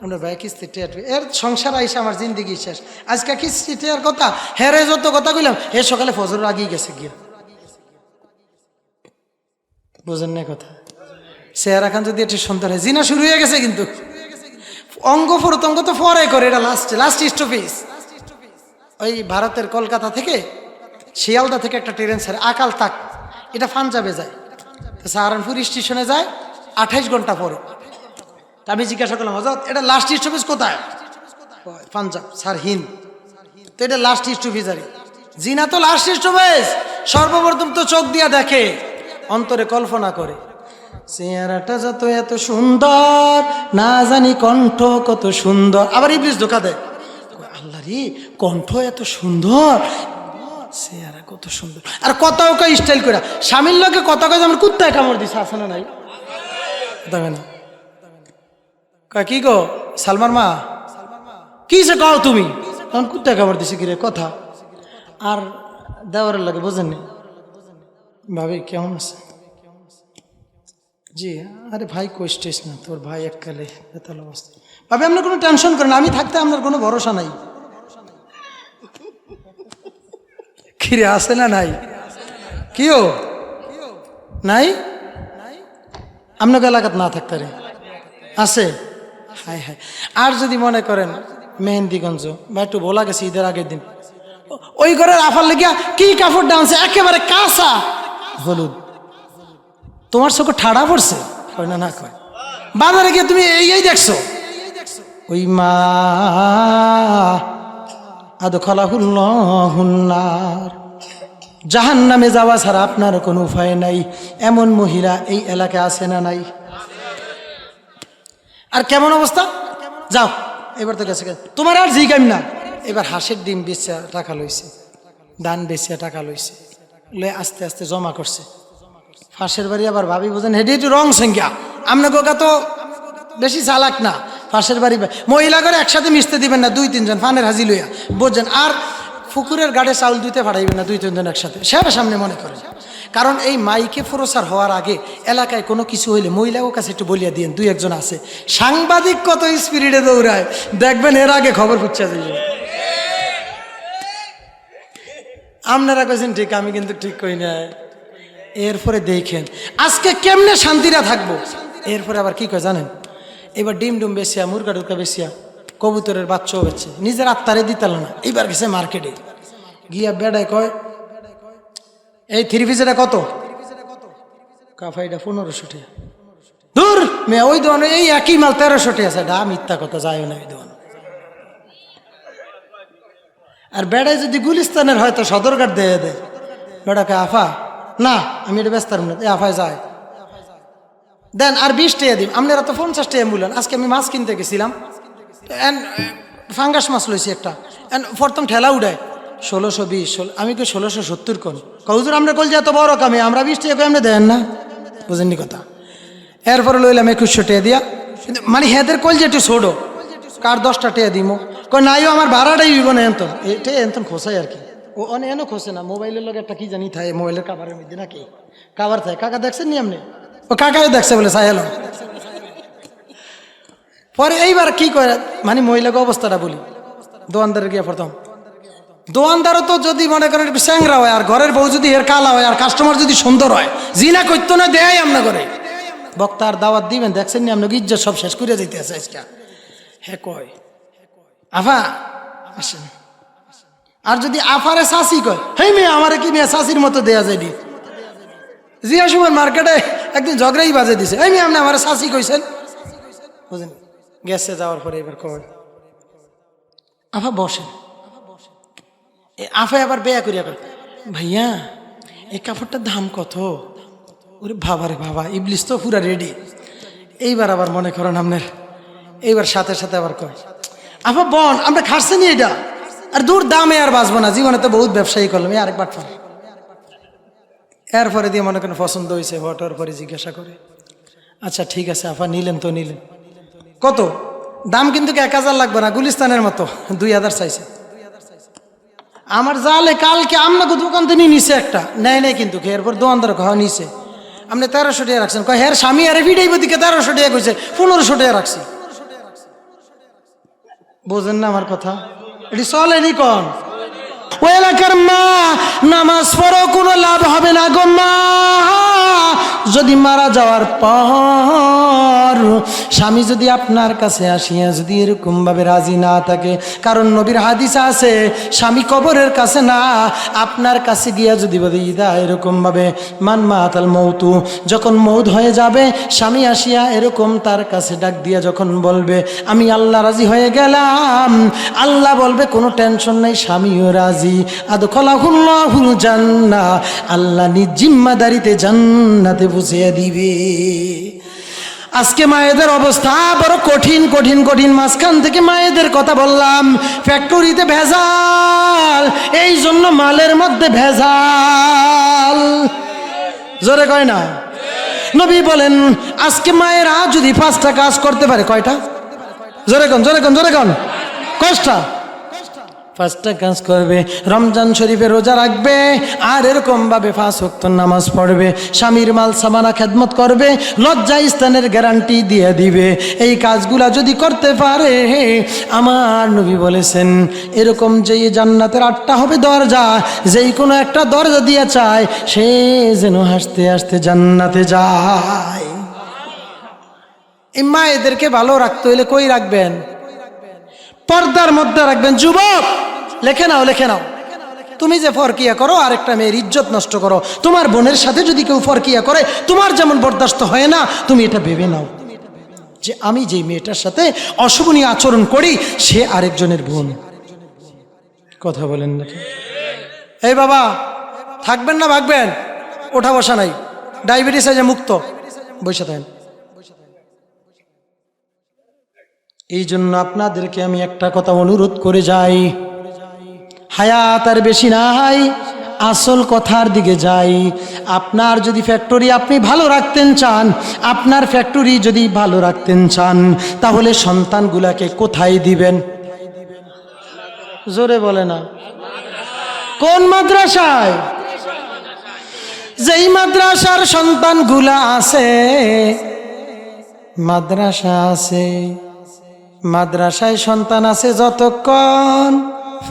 আমরা ভাইয়া কিস্তি টেয়ার, এর সংসার আইসে আমার জিন্দগি শেষ। আজকে কিস্তি টেয়ার কথা, হেরে যত কথা কইলাম, হে সকালে ফজরের আগেই গেছে গিয়া। বোঝেন না কথা? চেহারা খান যদি একটু সুন্দর হয়, জিনা শুরু হয়ে গেছে কিন্তু। অঙ্গ প্রত্যঙ্গ তো পরে করে, এটা লাস্ট স্টপেজ। ওই ভারতের কলকাতা থেকে শিয়ালদা থেকে একটা ট্রেন ছাড়ে আকাল তাক, এটা পাঞ্জাবে যায়, সাহারানপুর স্টেশনে যায় 28 ঘন্টা পরে। তা আমি জিজ্ঞাসা করলাম, হযরত এটা লাস্ট স্টপেজ কোথায়? পাঞ্জাব। স্যার হিন্দ। তো এটা লাস্ট স্টপেজ? আরে জিনা তো লাস্ট স্টপেজ। সর্বপ্রথম তো চোখ দিয়া দেখে, অন্তরে কল্পনা করে। চেহারাটা যত এত সুন্দর, না জানি কণ্ঠ কত সুন্দর। আবার ইবলিস ধোঁকা দেয়, আল্লাহ রে কণ্ঠ এত সুন্দর, চেহারা কত সুন্দর। আর কথাও কয় স্টাইল করে, স্বামীর লোকে কথা কয় যেমন কুত্তায় কামড় দিছে, আছে না নাই? দেবে না কয় কি গো সালমার মা, কি সে কও তুমি? তখন কুত্তায় কামড় দিছে কি রে কথা। আর দেওয়ারের লাগে বোঝেননি, ভাবি কেমন আছে? জি আরে ভাই কষ্টিস না, তোর ভাই এককালে বেতাল অবস্থা। ভাবি আপনার কোনো টেনশন করেন, আমি থাকতে আপনার কোনো ভরসা নাই। খিরে আছে না নাই? কিও নাই? আপনাকে এলাকাত না থাকতে রে আছে? হায় হায়। আর যদি মনে করেন মেহেন্দিগঞ্জ বা একটু বলা গেছে ঈদের আগের দিন, ওই ঘরের আফার লেগিয়া কি কাপড় ডান্সে একেবারে কাঁচা হলুদ, তোমার চোখে ঠাড়া পড়ছে? কয় না, না কয় বাজারে গিয়ে তুমি এই দেখছো? ওই মা আদখালাহুল্লাহুন্নার, জাহান্নামে যাওয়া ছাড়া আপনার কোনো উপায় নাই। এমন মহিলা এই এলাকায় আছে না নাই? আর কেমন অবস্থা? যাও এবার তো গেছে, তোমার আর জিগাইম না। এবার হাঁসের ডিম বেচা টাকা লইছে, দান বেচা টাকা লইছে, আস্তে আস্তে জমা করছে। ফাঁসের বাড়ি আবার ভাবি বোঝেন হেঁটে একটু রং সংখ্যা, আপনার গোকা তো বেশি চালাক না। ফাঁসের বাড়ি মহিলা করে একসাথে মিশতে দিবেন না, 2-3 জন ফানের হাজি লইয়া বোঝেন। আর পুকুরের গাড়ে চাউল দিতে পাঠাইবেন না 2-3 জন একসাথে, সেটা সামনে মনে করেন। কারণ এই মাইকে প্রচার হওয়ার আগে এলাকায় কোনো কিছু হইলে মহিলাও কাছে একটু বলিয়া দিন, 2-1 আছে। সাংবাদিক কত স্পিরিটে দৌড়ায় দেখবেন, এর আগে খবর পুচ্ছা যাইবে। আপনারা কেছেন ঠিক, আমি কিন্তু ঠিক কই না। এরপরে দেখেন আজকে কেমনে শান্তিরা থাকবো। এরপরে আবার কি কয় জানেন? এবার ডিম ডুম বেশিয়া, মুরগা টুরগা বেশিয়া, কবুতরের বাচ্চাও বেছে, নিজের আত্মারে দিতাল না। এইবার গেছে মার্কেটে গিয়া বেড়ায় কয়, এই 3 পিসেটা কত? কাফাইটা 1500 টাকা। দূর মেয়ে, ওই দোকানে এই একই মাল 1300 টাকা আছে। ডা মিথ্যা কথা, যায় না ওই দোকান। আর বেড়ায় যদি গুলিস্তানের হয়তো সদরঘাট দিয়ে দেয়, বেড়াকে আফা না আমি এটা ব্যস্ত না, আফায় যায় দেন আর 20 টাকা দিন। আপনারা তো 50 টাকা বললেন। আজকে আমি মাছ কিনতে গেছিলাম, ফাঙ্গাস মাছ লইছি একটা, প্রথম ঠেলা উঠায় 1620, আমি কে 1670 কোন কৌজুর আমরা কল যে এত বড় কামে আমরা 20 টাকা আমরা দেন না, বুঝেননি কথা। এরপরে লইলাম 2100 টাকা দিয়া, মানে হেদের কল যে একটু ছোটো, কার 10টা টাকা দিমো, কই নাইও আমার ভাড়াটাই দিব না। এত এটা এতন খোসাই আর কি, ও অনেক এনে খোসে না। মোবাইলের লগে একটা কি জানি থাকে, মোবাইলের কাভারের মধ্যে নাকি কাভার থাকে। কাকা দেখছেন নি আপনি? ও কাকাই দেখছে বলে চাই এলাম। পরে এইবার কি করে, মানে মহিলাকে অবস্থাটা বলি। দোয়ানদারে গিয়ে প্রথম, দোয়ানদারও তো যদি মনে করেন স্যাংরা হয়, আর ঘরের বউ যদি এর কালা হয়, আর কাস্টমার যদি সুন্দর হয়, জিনা করতো না দেয় আমরা করে। বক্তার দাওয়াত দিবেন, দেখছেন নি আপনাকে ইজ্জত সব শেষ করে যেতে আছে আজকে। হ্যাঁ কয় আফা আসেন। আর যদি আফারে শাসি কয়, হেই মেয়ে আমারে কি মেয়ে শাসির মতো দেয়া যায়? জিয়া সুমন মার্কেটে একদিন ঝগড়াই বাজে দিছে, এই মেয়ে আপনি আমার শাসি কইছেন, বুঝলেন? গেছে যাওয়ার পরে এবার কয় আফা বসেন। আফা আবার বেয়া করিয়া কয়, ভাইয়া এই কাপড়টার দাম কত? ওরে বাবা রে বাবা, ইবলিস তো পুরা রেডি। এইবার আবার মনে করেন আপনার, এইবার সাথে সাথে আবার কয় আফা বন আমরা খাচ্ছি নি এটা, আর দূর দামে আর বাঁচবো না, জীবনে তো বহুত ব্যবসায়ী করলাম, আরেকবার ফার। এরপরে দিয়ে মনে করেন পছন্দ হয়েছে, হওয়ার পরে জিজ্ঞাসা করে, আচ্ছা ঠিক আছে আফা নিলেন তো নিলেন, কত দাম? কিন্তু 1000 লাগবে না, গুলিস্তানের মতো 2000 চাইছে। আমার জালে কালকে আপনাকে দোকান থেকে নিছে একটা, নেয় নেই কিন্তু এরপর দোকানদার খাওয়া নিছে। আপনি 1300 টাকা রাখছেন, কয় হ্যাঁ স্বামী আরে ভিড়াইব দিকে 1300 টাকা কইছে, 1500 টাকা রাখছি। বোঝেন না আমার কথা? এটি চলেনি কন? ওই এলাকার মা, নামাজ পড়ো কোনো লাভ হবে না গো মা, যদি মারা যাওয়ার পর স্বামী যদি আপনার কাছে আসিয়া যদি এরকম ভাবে রাজি না থাকে, কারণ নবীর হাদিস আছে স্বামী কবরের কাছে না আপনার কাছে গিয়া যদি বলে ইদা এরকম ভাবে মান মাতাল মৌতু, যখন মৌত হয়ে যাবে স্বামী আসিয়া এরকম তার কাছে ডাক দিয়া যখন বলবে আমি আল্লাহ রাজি হয়ে গেলাম, আল্লাহ বলবে কোনো টেনশন নাই, স্বামীও রাজি, আদখালাহুল্লাহুল জান্নাহ, আল্লাহ নিজ জিম্মাদারিতে জান্নাতে পৌঁছে দিবে। আজকে মায়েদের অবস্থা বড় কঠিন কঠিন কঠিন। মাঝখান থেকে মায়েদের কথা বললাম, ফ্যাক্টরিতে ভেজাল, এই জন্য মালের মধ্যে ভেজাল, জোরে কয় না। নবী বলেন আজকে মায়েরা যদি 5টা কাজ করতে পারে, কয়টা? জোরে কন জোরে কন জোরে কন, কয়টা? 5টা কাজ করবে, রমজান শরীফে রোজা রাখবে, আর এরকম ভাবে 5 ওয়াক্ত নামাজ পড়বে, স্বামীর মাল সামানা খেদমত করবে, লজ্জা স্থানের গ্যারান্টি দিয়ে দিবে। এই কাজগুলা যদি করতে পারে, আমার নবী বলেছেন এরকম যে জান্নাতের 8টা হবে দরজা, যেই কোনো একটা দরজা দিয়ে চায় সে যেন হাসতে হাসতে জান্নাতে যায়। এই মায়েদেরকে ভালো রাখতে হলে কই রাখবেন? পর্দার মধ্যে রাখবেন। যুবক লেখে নাও, লেখে নাও, তুমি যে ফরকিয়া করো আরেকটা মেয়ের ইজ্জত নষ্ট করো, তোমার বোনের সাথে যদি কেউ ফরকিয়া করে তোমার যেমন বরদাস্ত হয় না, তুমি এটা ভেবে নাও যে আমি যে মেয়েটার সাথে অশোভনীয় আচরণ করি সে আরেকজনের বোন। কথা বলেন না? এই বাবা থাকবেন না ভাগবেন? ওঠা বসা নাই, ডায়াবেটিস আছে মুক্ত, বসে থাকেন। এই জন্য আপনাদেরকে আমি একটা কথা অনুরোধ করে যাই, হায়াত আর বেশি নাই, আসল কথার দিকে যাই। আপনার যদি ফ্যাক্টরি আপনি ভালো রাখতেন চান, আপনার ফ্যাক্টরি যদি ভালো রাখতেন চান, তাহলে সন্তানগুলাকে কোথায় দিবেন? জোরে বলে না। কোন মাদ্রাসায়? যেই মাদ্রাসার সন্তানগুলা আছে, মাদ্রাসা আছে, মাদ্রাসায় সন্তান আছে যতক্ষণ,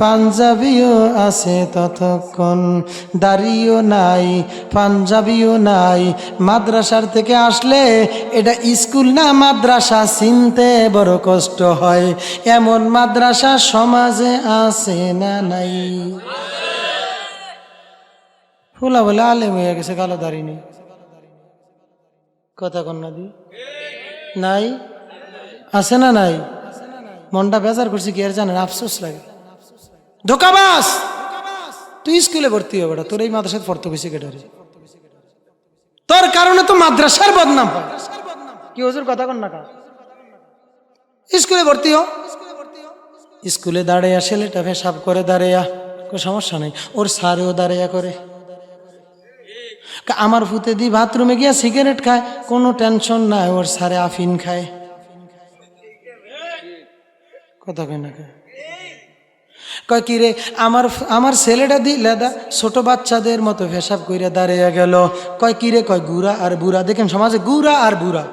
পাঞ্জাবিও আছে ততক্ষণ, দাড়িও নাই, পাঞ্জাবিও নাই। মাদ্রাসার থেকে আসলে এটা স্কুল না মাদ্রাসা চিনতে বড় কষ্ট হয়। এমন মাদ্রাসা সমাজে আছে না নাই? ফুলা বলে আলেম হয়ে গেছে, কালো দাড়ি নেই, কথা কন্যা দি নাই, আছে না নাই? মনটা বেজার করছি কি আর জানেন, আফসোস লাগে। ধোকাবাস, তুই স্কুলে ভর্তি হবে না, তোর এই মাদ্রাসায় পড়তে গেছি কেটারে, তোর কারণে তো মাদ্রাসার বদনাম হয়। কি হুজুর কথা কন না কা? স্কুলে ভর্তি হো, স্কুলে দাঁড়াইয়া ছেলেটা পেশাব করে দাঁড়াইয়া, কোনো সমস্যা নেই, ওর স্যারেও দাঁড়াইয়া করে। আমার ফুতে দি বাথরুমে গিয়া সিগারেট খায়, কোনো টেনশন নাই, ওর স্যারে আফিন খায়। কথা কয় না কয় কি রে, আমার ছেলেটা দি লেদা ছোট বাচ্চাদের মতো পেশাব কইরা দাঁড়িয়ে গেল। কয় কি রে, কয় গুড়া আর বুড়া। দেখেন সমাজে গুড়া আর বুড়া।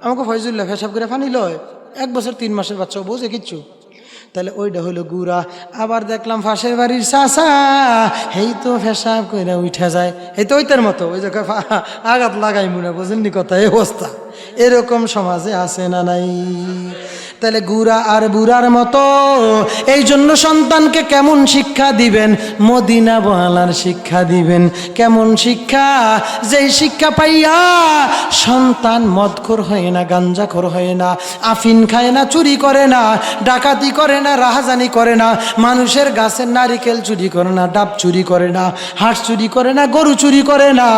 আমাকে ফয়জুল্লাহ পেশাব করে ফানি লয়, 1 বছর 3 মাসের বাচ্চা, বোঝে কিচ্ছু, তাহলে ওইটা হইলো গুড়া। আবার দেখলাম পাশের বাড়ির চাচা, এই তো পেশাব কইরা উঠা যায়, এই তো ওইটার মতো, ওই যে আঘাত লাগাই মনে, বোঝেননি কথা, এই অবস্থা। এরকম সমাজে আছে না নাই? তাহলে গুড়া আর বুড়ার মতো। এই জন্য সন্তানকে কেমন শিক্ষা দিবেন? মদিনা বহালার শিক্ষা দিবেন। কেমন শিক্ষা? যেই শিক্ষা পাইয়া সন্তান মদখোর হয় না, গাঞ্জাখোর হয় না, আফিন খায় না, চুরি করে না, ডাকাতি করে না, রাহাজানি করে না, মানুষের গাছের নারিকেল চুরি করে না, ডাব চুরি করে না, হাঁস চুরি করে না, গরু চুরি করে না।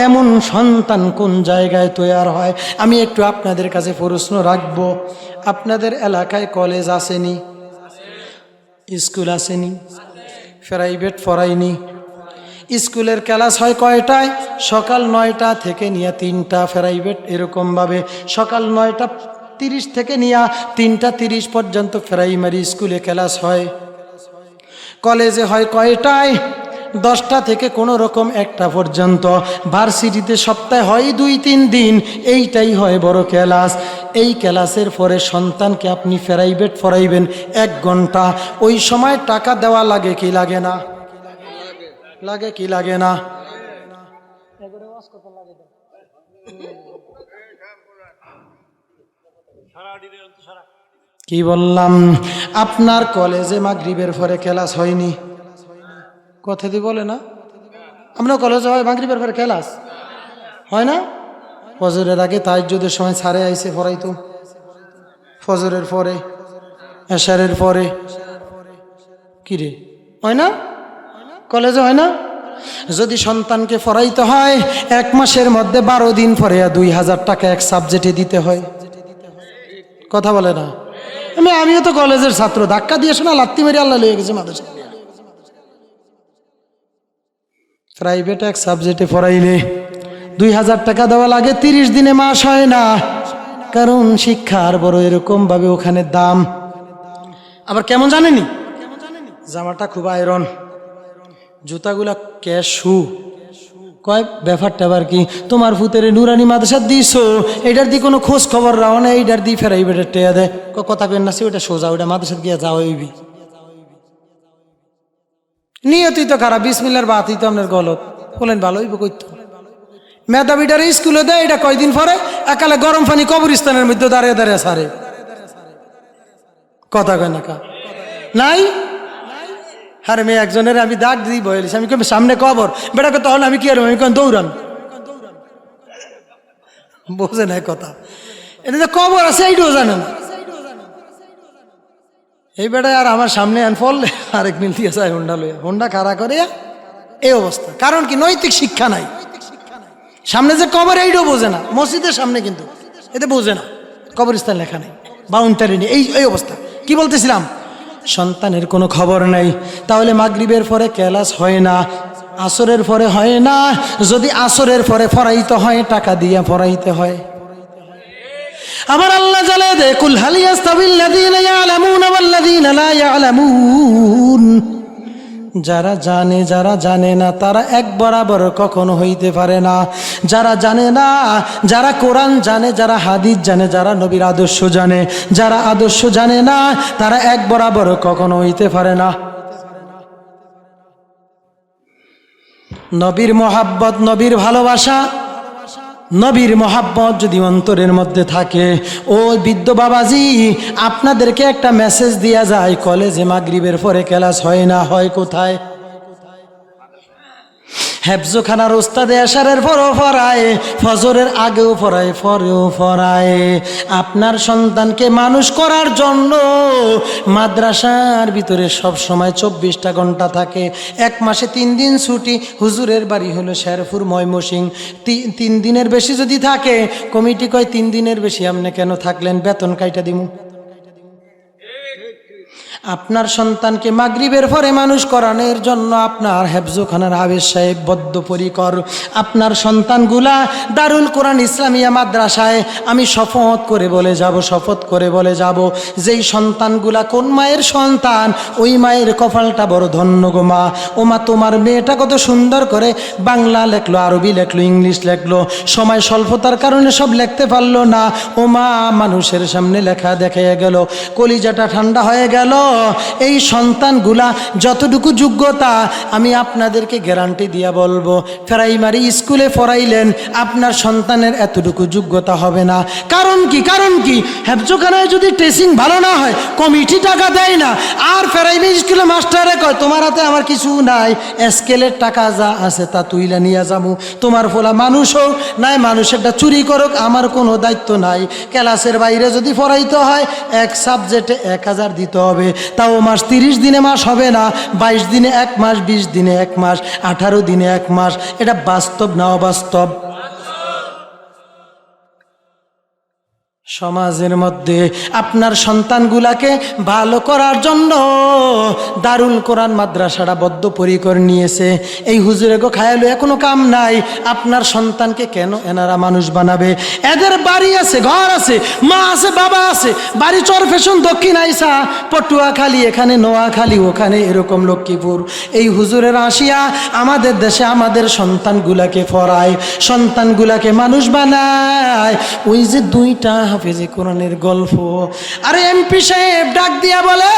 এমন সন্তান কোন জায়গায় তৈয়ার হয়? আমি একটু আপনাদের কাছে প্রশ্ন রাখবো, আপনাদের এলাকায় কলেজ আসেনি, স্কুল আসেনি, প্রাইভেট পড়ায়নি? স্কুলের ক্লাস হয় কয়টায়? সকাল 9টা থেকে নিয়ে 3টা, প্রাইভেট এরকমভাবে সকাল 9:30 থেকে নিয়ে 3:30 পর্যন্ত প্রাইমারি স্কুলে ক্লাস হয়। কলেজে হয় কয়টায়? 10টা থেকে কোনো রকম 1টা পর্যন্ত। ভার্সিটিতে সপ্তাহে হয় 2-3 দিন, এইটাই হয় বড় ক্লাস। এই ক্লাসের পরে সন্তানকে আপনি প্রাইভেট পড়াইবেন 1 ঘন্টা, ওই সময় টাকা দেওয়া লাগে কি লাগে না? লাগে কি লাগে না? কি বললাম? আপনার কলেজে মাগরিবের পরে ক্লাস হয়নি? কথা দিয়ে বলে না? আপনার কলেজে হয় মাগরিবের পরে ক্লাস হয় না? ফজরের আগে তাহাজ্জুদের সময় ছাড়ে আইসে পড়াইতো, ফজরের পরে, এশারের পরে। কি রে, হয় না? কলেজে হয় না? যদি সন্তানকে পড়াইতে হয় 1 মাসের মধ্যে 12 দিন পরে 2000 টাকা এক সাবজেক্টে দিতে হয়। কথা বলে না? আমিও তো কলেজের ছাত্র, ধাক্কা দিয়ে শোনা লাত্তি মেরে আল্লাহ লয়ে গেছে মাদ্রাসা। প্রাইভেট এক সাবজেক্টে পড়াইলে 2000 টাকা দেওয়া লাগে, 30 দিনে মাস হয় না। কারণ শিক্ষার বড় এরকম ভাবে ওখানে দাম। আবার কেমন জানেনি? জামাটা খুব আয়রন, জুতাগুলা ক্যাশু। কয় ব্যাপারটা আবার কি? তোমার ফুতের নুরানি মাদ্রাসা দিছো, এইটার দিয়ে কোনো খোঁজ খবর রাও না, এইটার দিয়ে ফেরাই বেটার টেয়া দেয়। কথা কেন না, ওটা সোজা, ওটা মাদ্রাসা গিয়ে যাওয়াইবি। নিয়তই তো খারাপ, বিসমিল্লার বাতই তো আপনার গলত। বলেন ভালো হইব কইতো। মেধাবীটারে স্কুলে দেয়, এটা কয়দিন পরে একালে গরম পানি কবরস্থানের মধ্যে দাঁড়িয়ে দাঁড়িয়ে সারে। কথা কয় না কা নাই? আরে মেয়ে একজনের আমি দাগ দিই বলেছি, আমি কই সামনে কবর, বেটাকে তখন আমি কি আর আমি কেন দৌড়ান, বোঝে না কথা। এটা যে কবর আছে এইটাও জানে না। এই বেটা আর আমার সামনে আন ফললে আরেক মিল দিয়ে যায় হোন্ডা লইয়া, হোন্ডা খাড়া করে এই অবস্থা। কারণ কি? নৈতিক শিক্ষা নাই। সামনে যে কবর এইটাও বোঝে না, মসজিদের সামনে কিন্তু এতে বোঝে না, কবরস্থান লেখা নেই, বাউন্ডারি নেই, এই অবস্থা। কি বলতেছিলাম? সন্তানের কোনো খবর নাই। তাহলে মাগরিবের পরে ক্লাস হয় না, আসরের পরে হয় না। যদি আসরের পরে পড়াইতে হয় টাকা দিয়ে পড়াইতে হয়। আবার আল্লাহ জালে দে কুল হাল ইয়াস্তাবিল্লাযীনা ইয়ালামুনা ওয়াল্লাযীনা লা ইয়ালামুন। যারা জানে যারা জানে না তারা এক বরাবর কখনো হইতে পারে না। যারা জানে না, যারা কোরআন জানে, যারা হাদিস জানে, যারা নবীর আদর্শ জানে, যারা আদর্শ জানে না তারা এক বরাবর কখনো হইতে পারে না। নবীর মহাব্বত, নবীর ভালোবাসা, নবীর মহাব্বত যদি অন্তরের মধ্যে থাকে, ও বৃদ্ধ বাবাজি আপনাদেরকে একটা মেসেজ দেয়া যায়, কলেজে মাগরিবের পরে ক্লাস হয় না, হয় কোথায়? হেফজোখানার ওস্তাদে এশারের পরও পড়ায়, ফজরের আগেও পড়ায়, পরেও পড়ায়। আপনার সন্তানকে মানুষ করার জন্য মাদ্রাসার ভিতরে সব সময় 24টা ঘন্টা থাকে। 1 মাসে 3 দিন ছুটি। হুজুরের বাড়ি হলো শেরপুর, ময়মনসিংহ। 3 দিনের বেশি যদি থাকে, কমিটি কয় 3 দিনের বেশি আপনি কেন থাকলেন, বেতন কাইটা দিমু। আপনার সন্তানকে মাগরিবের পরে মানুষ করানোর জন্য আপনার হেফজোখানার হাফেজ সাহেব বদ্ধপরিকর। আপনার সন্তানগুলা দারুল কোরআন ইসলামিয়া মাদ্রাসায়, আমি শপথ করে বলে যাব, শপথ করে বলে যাব, যেই সন্তানগুলা কোন মায়ের সন্তান, ওই মায়ের কপালটা বড় ধন্য গো মা। ও মা, তোমার মেয়েটা কত সুন্দর করে বাংলা লেখলো, আরবি লেখলো, ইংলিশ লেখলো, সময় স্বল্পতার কারণে সব লিখতে পারলো না। ও মা, মানুষের সামনে লেখা দেখাইয়া গেল, কলিজাটা ঠান্ডা হয়ে গেল। এই সন্তানগুলা যতটুকু যোগ্যতা, আমি আপনাদেরকে গ্যারান্টি দিয়া বলবো, প্রাইমারি স্কুলে পড়াইলেন আপনার সন্তানের এতটুকু যোগ্যতা হবে না। কারণ কি? কারণ কি? হেফজোখানায় যদি টেসিং ভালো না হয়, কমিটি টাকা দেয় না। আর প্রাইমারি স্কুলে মাস্টারে কয় তোমার হাতে আমার কিছু নাই, স্কেলের টাকা যা আছে তা তুইলা নিয়ে যাবো। তোমার ফলা মানুষ হোক নাই, মানুষেরটা চুরি করুক, আমার কোনো দায়িত্ব নাই। ক্লাসের বাইরে যদি পড়াইতে হয়, এক সাবজেক্টে 1000 দিতে হবে। তাও মাস 30 দিনে মাস হবে না, 22 দিনে 1 মাস, 20 দিনে 1 মাস, 18 দিনে 1 মাস। এটা বাস্তব না অবাস্তব? সমাজের মধ্যে আপনার সন্তানগুলাকে ভালো করার জন্য দারুল কোরআন মাদ্রাসাটা বদ্ধপরিকর নিয়েছে। এই হুজুরে গো খায়ালো এখনো কাম নাই। আপনার সন্তানকে কেন এনারা মানুষ বানাবে? এদের বাড়ি আছে, ঘর আছে, মা আছে, বাবা আছে, বাড়ি চরফেশন, দক্ষিণ আইসা, পটুয়াখালী, এখানে নোয়াখালী, ওখানে এরকম লক্ষ্মীপুর। এই হুজুরের আসিয়া আমাদের দেশে আমাদের সন্তানগুলাকে পড়ায়, সন্তানগুলাকে মানুষ বানায়। ওই যে 2টা হাফেজে কোরআনের গল্প। আরে এমপি সাহেব ডাক দিয়া বলে,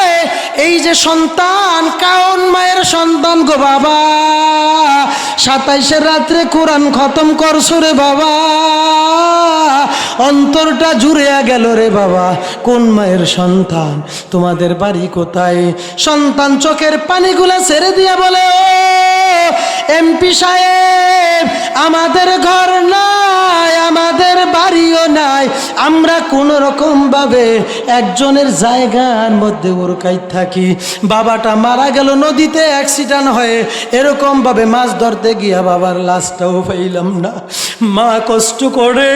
এই যে সন্তান কোন মায়ের সন্তান গো বাবা, 27 রাত্রে কোরআন খতম করছো রে বাবা, অন্তরটা জুড়ে গেল রে বাবা, কোন মায়ের সন্তান, তোমাদের বাড়ি কোথায়? সন্তান চোখের পানিগুলা ছেড়ে দিয়া বলে, ও এমপি সাহেব, আমাদের ঘর নাই, আমাদের বাড়িও নাই, আমরা কোন রকম ভাবে একজনের জায়গার মধ্যে উরকাই থাকি। বাবাটা মারা গেল নদীতে অ্যাক্সিডেন্ট হয়ে, এরকম ভাবে মাছ ধরতে গিয়া বাবার লাশটাও পাইলাম না। মা কষ্ট করে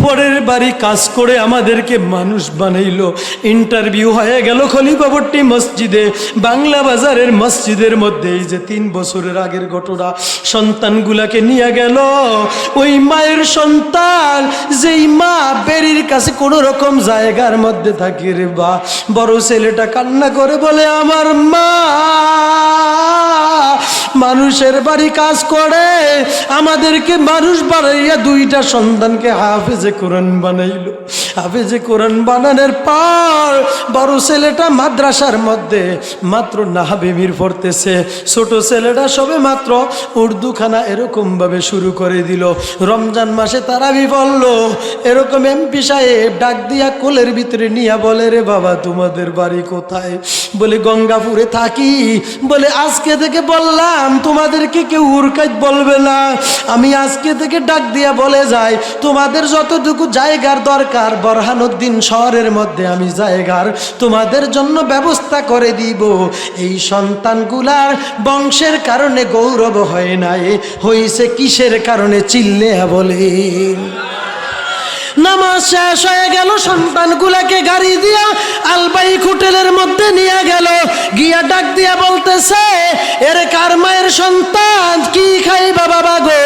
পরের বাড়ি কাজ করে আমাদেরকে মানুষ বানাইলো। ইন্টারভিউ হয়ে গেল খলিফাপট্টি মসজিদে, বাংলা বাজারের মসজিদের মধ্যে। এই যে 3 বছরের আগের ঘটনা, সন্তানগুলাকে নিয়ে গেল। ওই মায়ের সন্তান, যেই মা বেরির কাছে কোনো রকম জায়গার মধ্যে থাকি রে বা, বড় ছেলেটা কান্না করে বলে, আমার মা মানুষের বাড়ি কাজ করে আমাদেরকে মানুষ বানাইয়া 2টা সন্তানকে হাফেজে কোরআন বানাইলো। হাফেজে কোরআন বানানোর পর বড় ছেলেটা মাদ্রাসার মধ্যে মাত্র নাহাবিমির পড়তেছে, ছোট ছেলেটা সবে মাত্র উর্দুখানা এরকম ভাবে শুরু করে দিল। রমজান মাসে তারাবি পড়লো। এরকম এমপি সাহেব ডাক দিয়া কোলের ভিতরে নিয়ে বলে, রে বাবা তোমাদের বাড়ি কোথায়? বলে গঙ্গাপুরে থাকি। বলে আজকে থেকে বললাম তোমাদেরকে কেউ উরকাইত বলবে না, আমি আজকে থেকে ডাক দিয়া বলে যাই, তোমাদের যতটুকু জায়গার দরকার বরহানুদ্দিন শহরের মধ্যে আমি জায়গার তোমাদের জন্য ব্যবস্থা করে দিব। এই সন্তানগুলার বংশের কারণে গৌরব হয় নাই, হইছে কিসের কারণে? চিল্লে বলে। নামাজ শেষ হয়ে গেল, সন্তানগুলাকে গাড়ি দিয়া আলবাই হোটেলের মধ্যে নিয়ে গেল। গিয়া ডাক দিয়া বলতেছে, এর কার মায়ের সন্তান, কি খাইবা বাবা গো?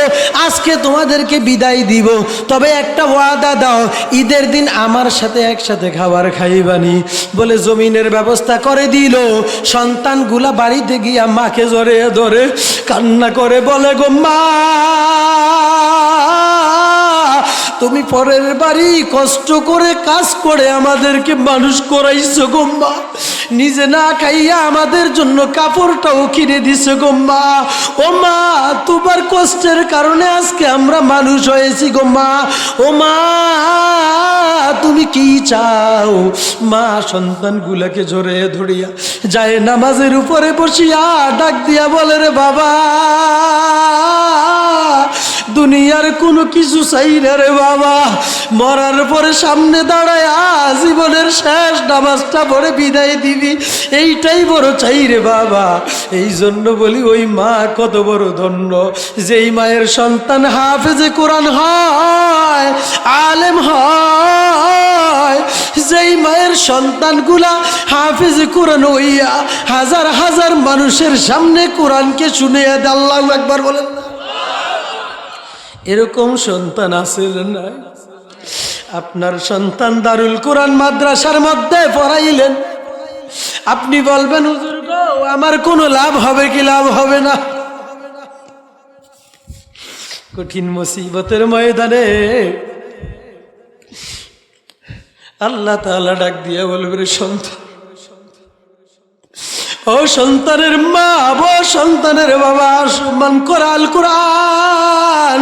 আজকে তোমাদেরকে বিদায় দিব, তবে একটা ওয়াদা দাও, ঈদের দিন আমার সাথে একসাথে খাবার খাইবানি। বলে জমিনের ব্যবস্থা করে দিল। সন্তানগুলা বাড়িতে গিয়া মাকে জড়িয়ে ধরে কান্না করে বলে, গো মা তুমি পরের বাড়ি কষ্ট করে কাজ করে আমাদেরকে মানুষ করাইছো গো মা, নিজে না খাইয়া আমাদের জন্য কাপড়টাও কিনে দিছো গো মা। ও মা তোমার কষ্টের কারণে আজকে আমরা মানুষ হয়েছি গো মা। ও মা তুমি কি চাও? মা সন্তানগুলাকে জড়িয়ে ধরিয়া যায় নামাজের উপরে বসিয়া ডাক দিয়া বলে, রে বাবা দুনিয়ার কোনো কিছু চাই না রে বাবা, মরার পরে সামনে দাঁড়ায় জীবনের শেষ নামাজটা পড়ে বিদায় দিবি, এইটাই বড় চাই রে বাবা। এই জন্য বলি ওই মা কত বড় ধন্য, যেই মায়ের সন্তান হাফেজে কোরআন হয়, আলেম হয়, যেই মায়ের সন্তানগুলা হাফেজে কোরআন হইয়া হাজার হাজার মানুষের সামনে কোরআনকে শুনিয়ে দেয়। আল্লাহু আকবার বলেন না? এরকম সন্তান আছে না? আপনার সন্তান দারুল কোরআন মাদ্রাসার মধ্যে পড়াইলেন, আপনি বলবেন হুজুর গো আমার কোনো লাভ হবে কি লাভ হবে না? কঠিন মুসিবতের ময়দানে আল্লাহ তাআলা ডাক দিয়া বলবে, রে সন্তান, ও সন্তানের মা, ও সন্তানের বাবা, সম্মান করা আল কোরআন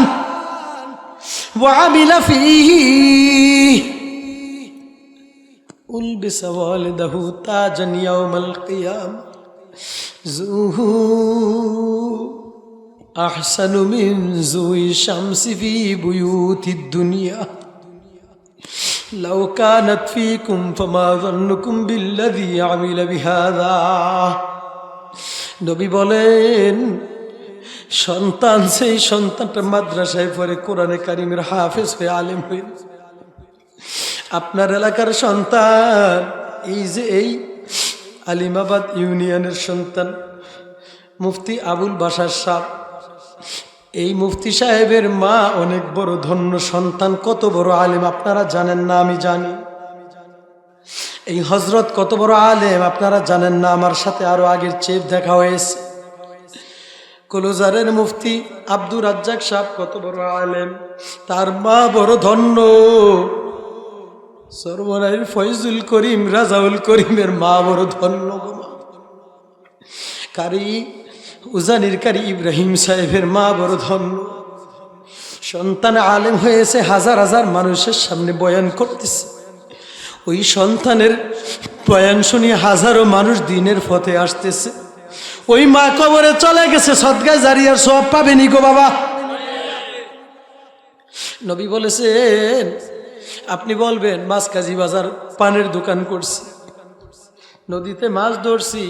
وعمل فيه ألبس والده تاجا يوم القيامة زوه أحسن من زوي الشمس في بيوت الدنيا لو كانت فيكم فما ظنكم بالذي عمل بهذا। নবী বলেন, সন্তান, সেই সন্তানটা মাদ্রাসায় পড়ে কোরআনে কারিমের হাফেজ হয়ে আলেম হয়ে, আপনার এলাকার সন্তান, এই আলিমাবাদ ইউনিয়নের সন্তান মুফতি আবুল বাশার সাহেব, এই মুফতি সাহেবের মা অনেক বড় ধন্য সন্তান, কত বড় আলেম আপনারা জানেন না, আমি জানি। এই হজরত কত বড় আলেম আপনারা জানেন না, আমার সাথে আরো আগের চেয়ে দেখা হয়েছে। কলুজারের মুফতি আব্দুর রাজ্জাক সাহেব কত বড় আলেম, তার মা বড় ধন্য, সর্বরাইল ফয়জুল করিম রাজাউল করিমের মা বড় ধন্য গো মা। কারি উজানির কারি ইব্রাহিম সাহেবের মা বড় ধন্য। সন্তান আলেম হয়েছে, হাজার হাজার মানুষের সামনে বয়ান করতেছে। ওই সন্তানের বয়ান শুনিয়ে হাজারো মানুষ দিনের পথে আসতেছে। ওই মা কবরে চলে গেছে, সদকা জারিয়ার সওয়াব পাবেনি গো বাবা। নবী বলেছেন, আপনি বলবেন মাছ কাজী বাজার পানের দোকান করছি, নদীতে মাছ ধরছি,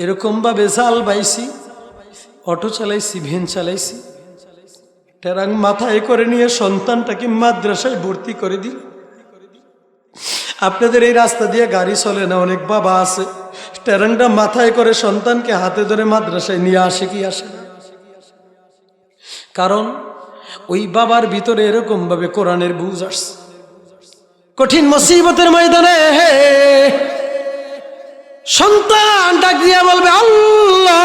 এরকম ভাবে জাল বাইছি, অটো চালাইছি, ভ্যান চালাইছি, টেরাং মাথায় করে নিয়ে সন্তানটাকে মাদ্রাসায় ভর্তি করে দিল। আপনাদের এই রাস্তা দিয়ে গাড়ি চলে না, অনেক বাবা আছে টেরাংটা মাথায় করে সন্তানকে হাতে ধরে মাদ্রাসায় নিয়ে আসে কি আসে না? কারণ ওই বাবার ভিতরে এরকম ভাবে কোরআনের বুঝ আসছে। কঠিন মুসিবতের ময়দানে সন্তান ডাক দিয়ে বলবে আল্লাহ,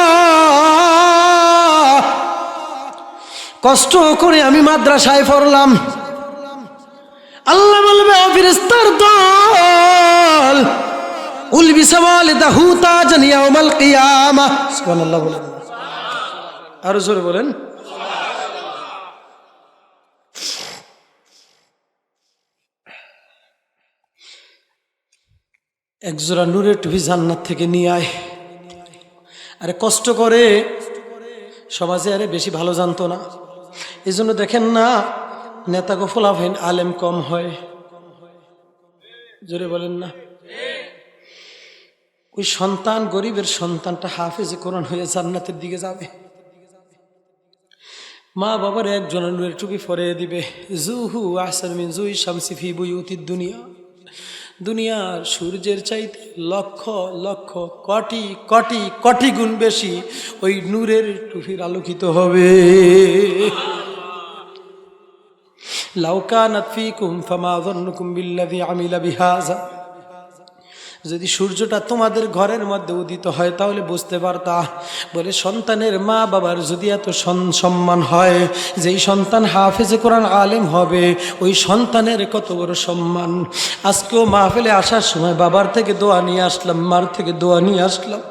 কষ্ট করে আমি মাদ্রাসায় পড়লাম। আল্লাহ বলবে ও ফেরেশতার দল, উলবিসা ওয়ালিদাহু তাজান ইয়াউমাল কিয়ামাহ। সুবহানাল্লাহ বলেন, আরো জোরে বলেন। একজোড়া নূরের টুপি জান্নাত থেকে নিয়ে আয়। আরে কষ্ট করে সমাজে আরে বেশি ভালো জানতো না, এই জন্য দেখেন না নেতা গোফলাফেন আলেম কম হয়। জোরে বলেন না। ওই সন্তান, গরিবের সন্তানটা হাফেজে কোরআন হয়ে জান্নাতের দিকে যাবে। মা বাবার একজনের নূরের টুপি পরিয়ে দিবে। জুহু আহসান মিন জুই শামসি ফি বুয়ুতিদ দুনিয়া। দুনিয়ার সূর্যের চাইতে লক্ষ লক্ষ কোটি কোটি কোটি গুণ বেশি ওই নূরের টুপির আলোকিত হবে। লাউ কানাত ফীকুম ফামা যান্নুকুম বিল্লাযী আমিলা বিহাযা। যদি সূর্যটা তোমাদের ঘরের মধ্যে উদিত হয় তাহলে বুঝতে পারতা। বলে সন্তানের মা বাবার যদি এত সম্মান হয়, যেই সন্তান হাফেজে কোরআন আলেম হবে ওই সন্তানের কত বড় সম্মান। আজকেও মাহফিলে আসার সময় বাবার থেকে দোয়া নিয়ে আসলাম, মার থেকে দোয়া নিয়ে আসলাম।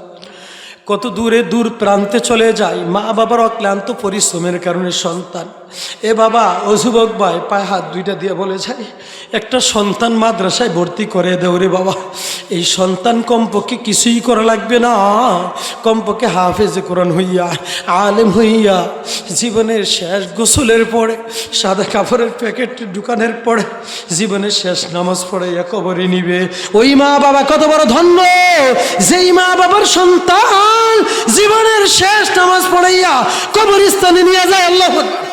কত দূরে দূর প্রান্তে চলে যায় মা বাবার অক্লান্ত পরিশ্রমের কারণে সন্তান। এ বাবা, ও যুবক ভাই, পায়ে হাত দুইটা দিয়ে বলে যায় একটা সন্তান মাদ্রাসায় ভর্তি করে দেও রে বাবা। এই সন্তান কমপক্ষে কিছুই করা লাগবে না, কমপক্ষে হাফেজে কোরআন হইয়া আলেম হইয়া জীবনের শেষ গোসলের পরে সাদা কাপড়ের প্যাকেট দোকানের পরে জীবনের শেষ নামাজ পড়ে কবরে নিবে। ওই মা বাবা কত বড় ধন্য, যেই মা বাবার সন্তান জীবনের শেষ নামাজ পড়াইয়া কবরস্থানে নিয়ে যায়। আল্লাহু আকবার।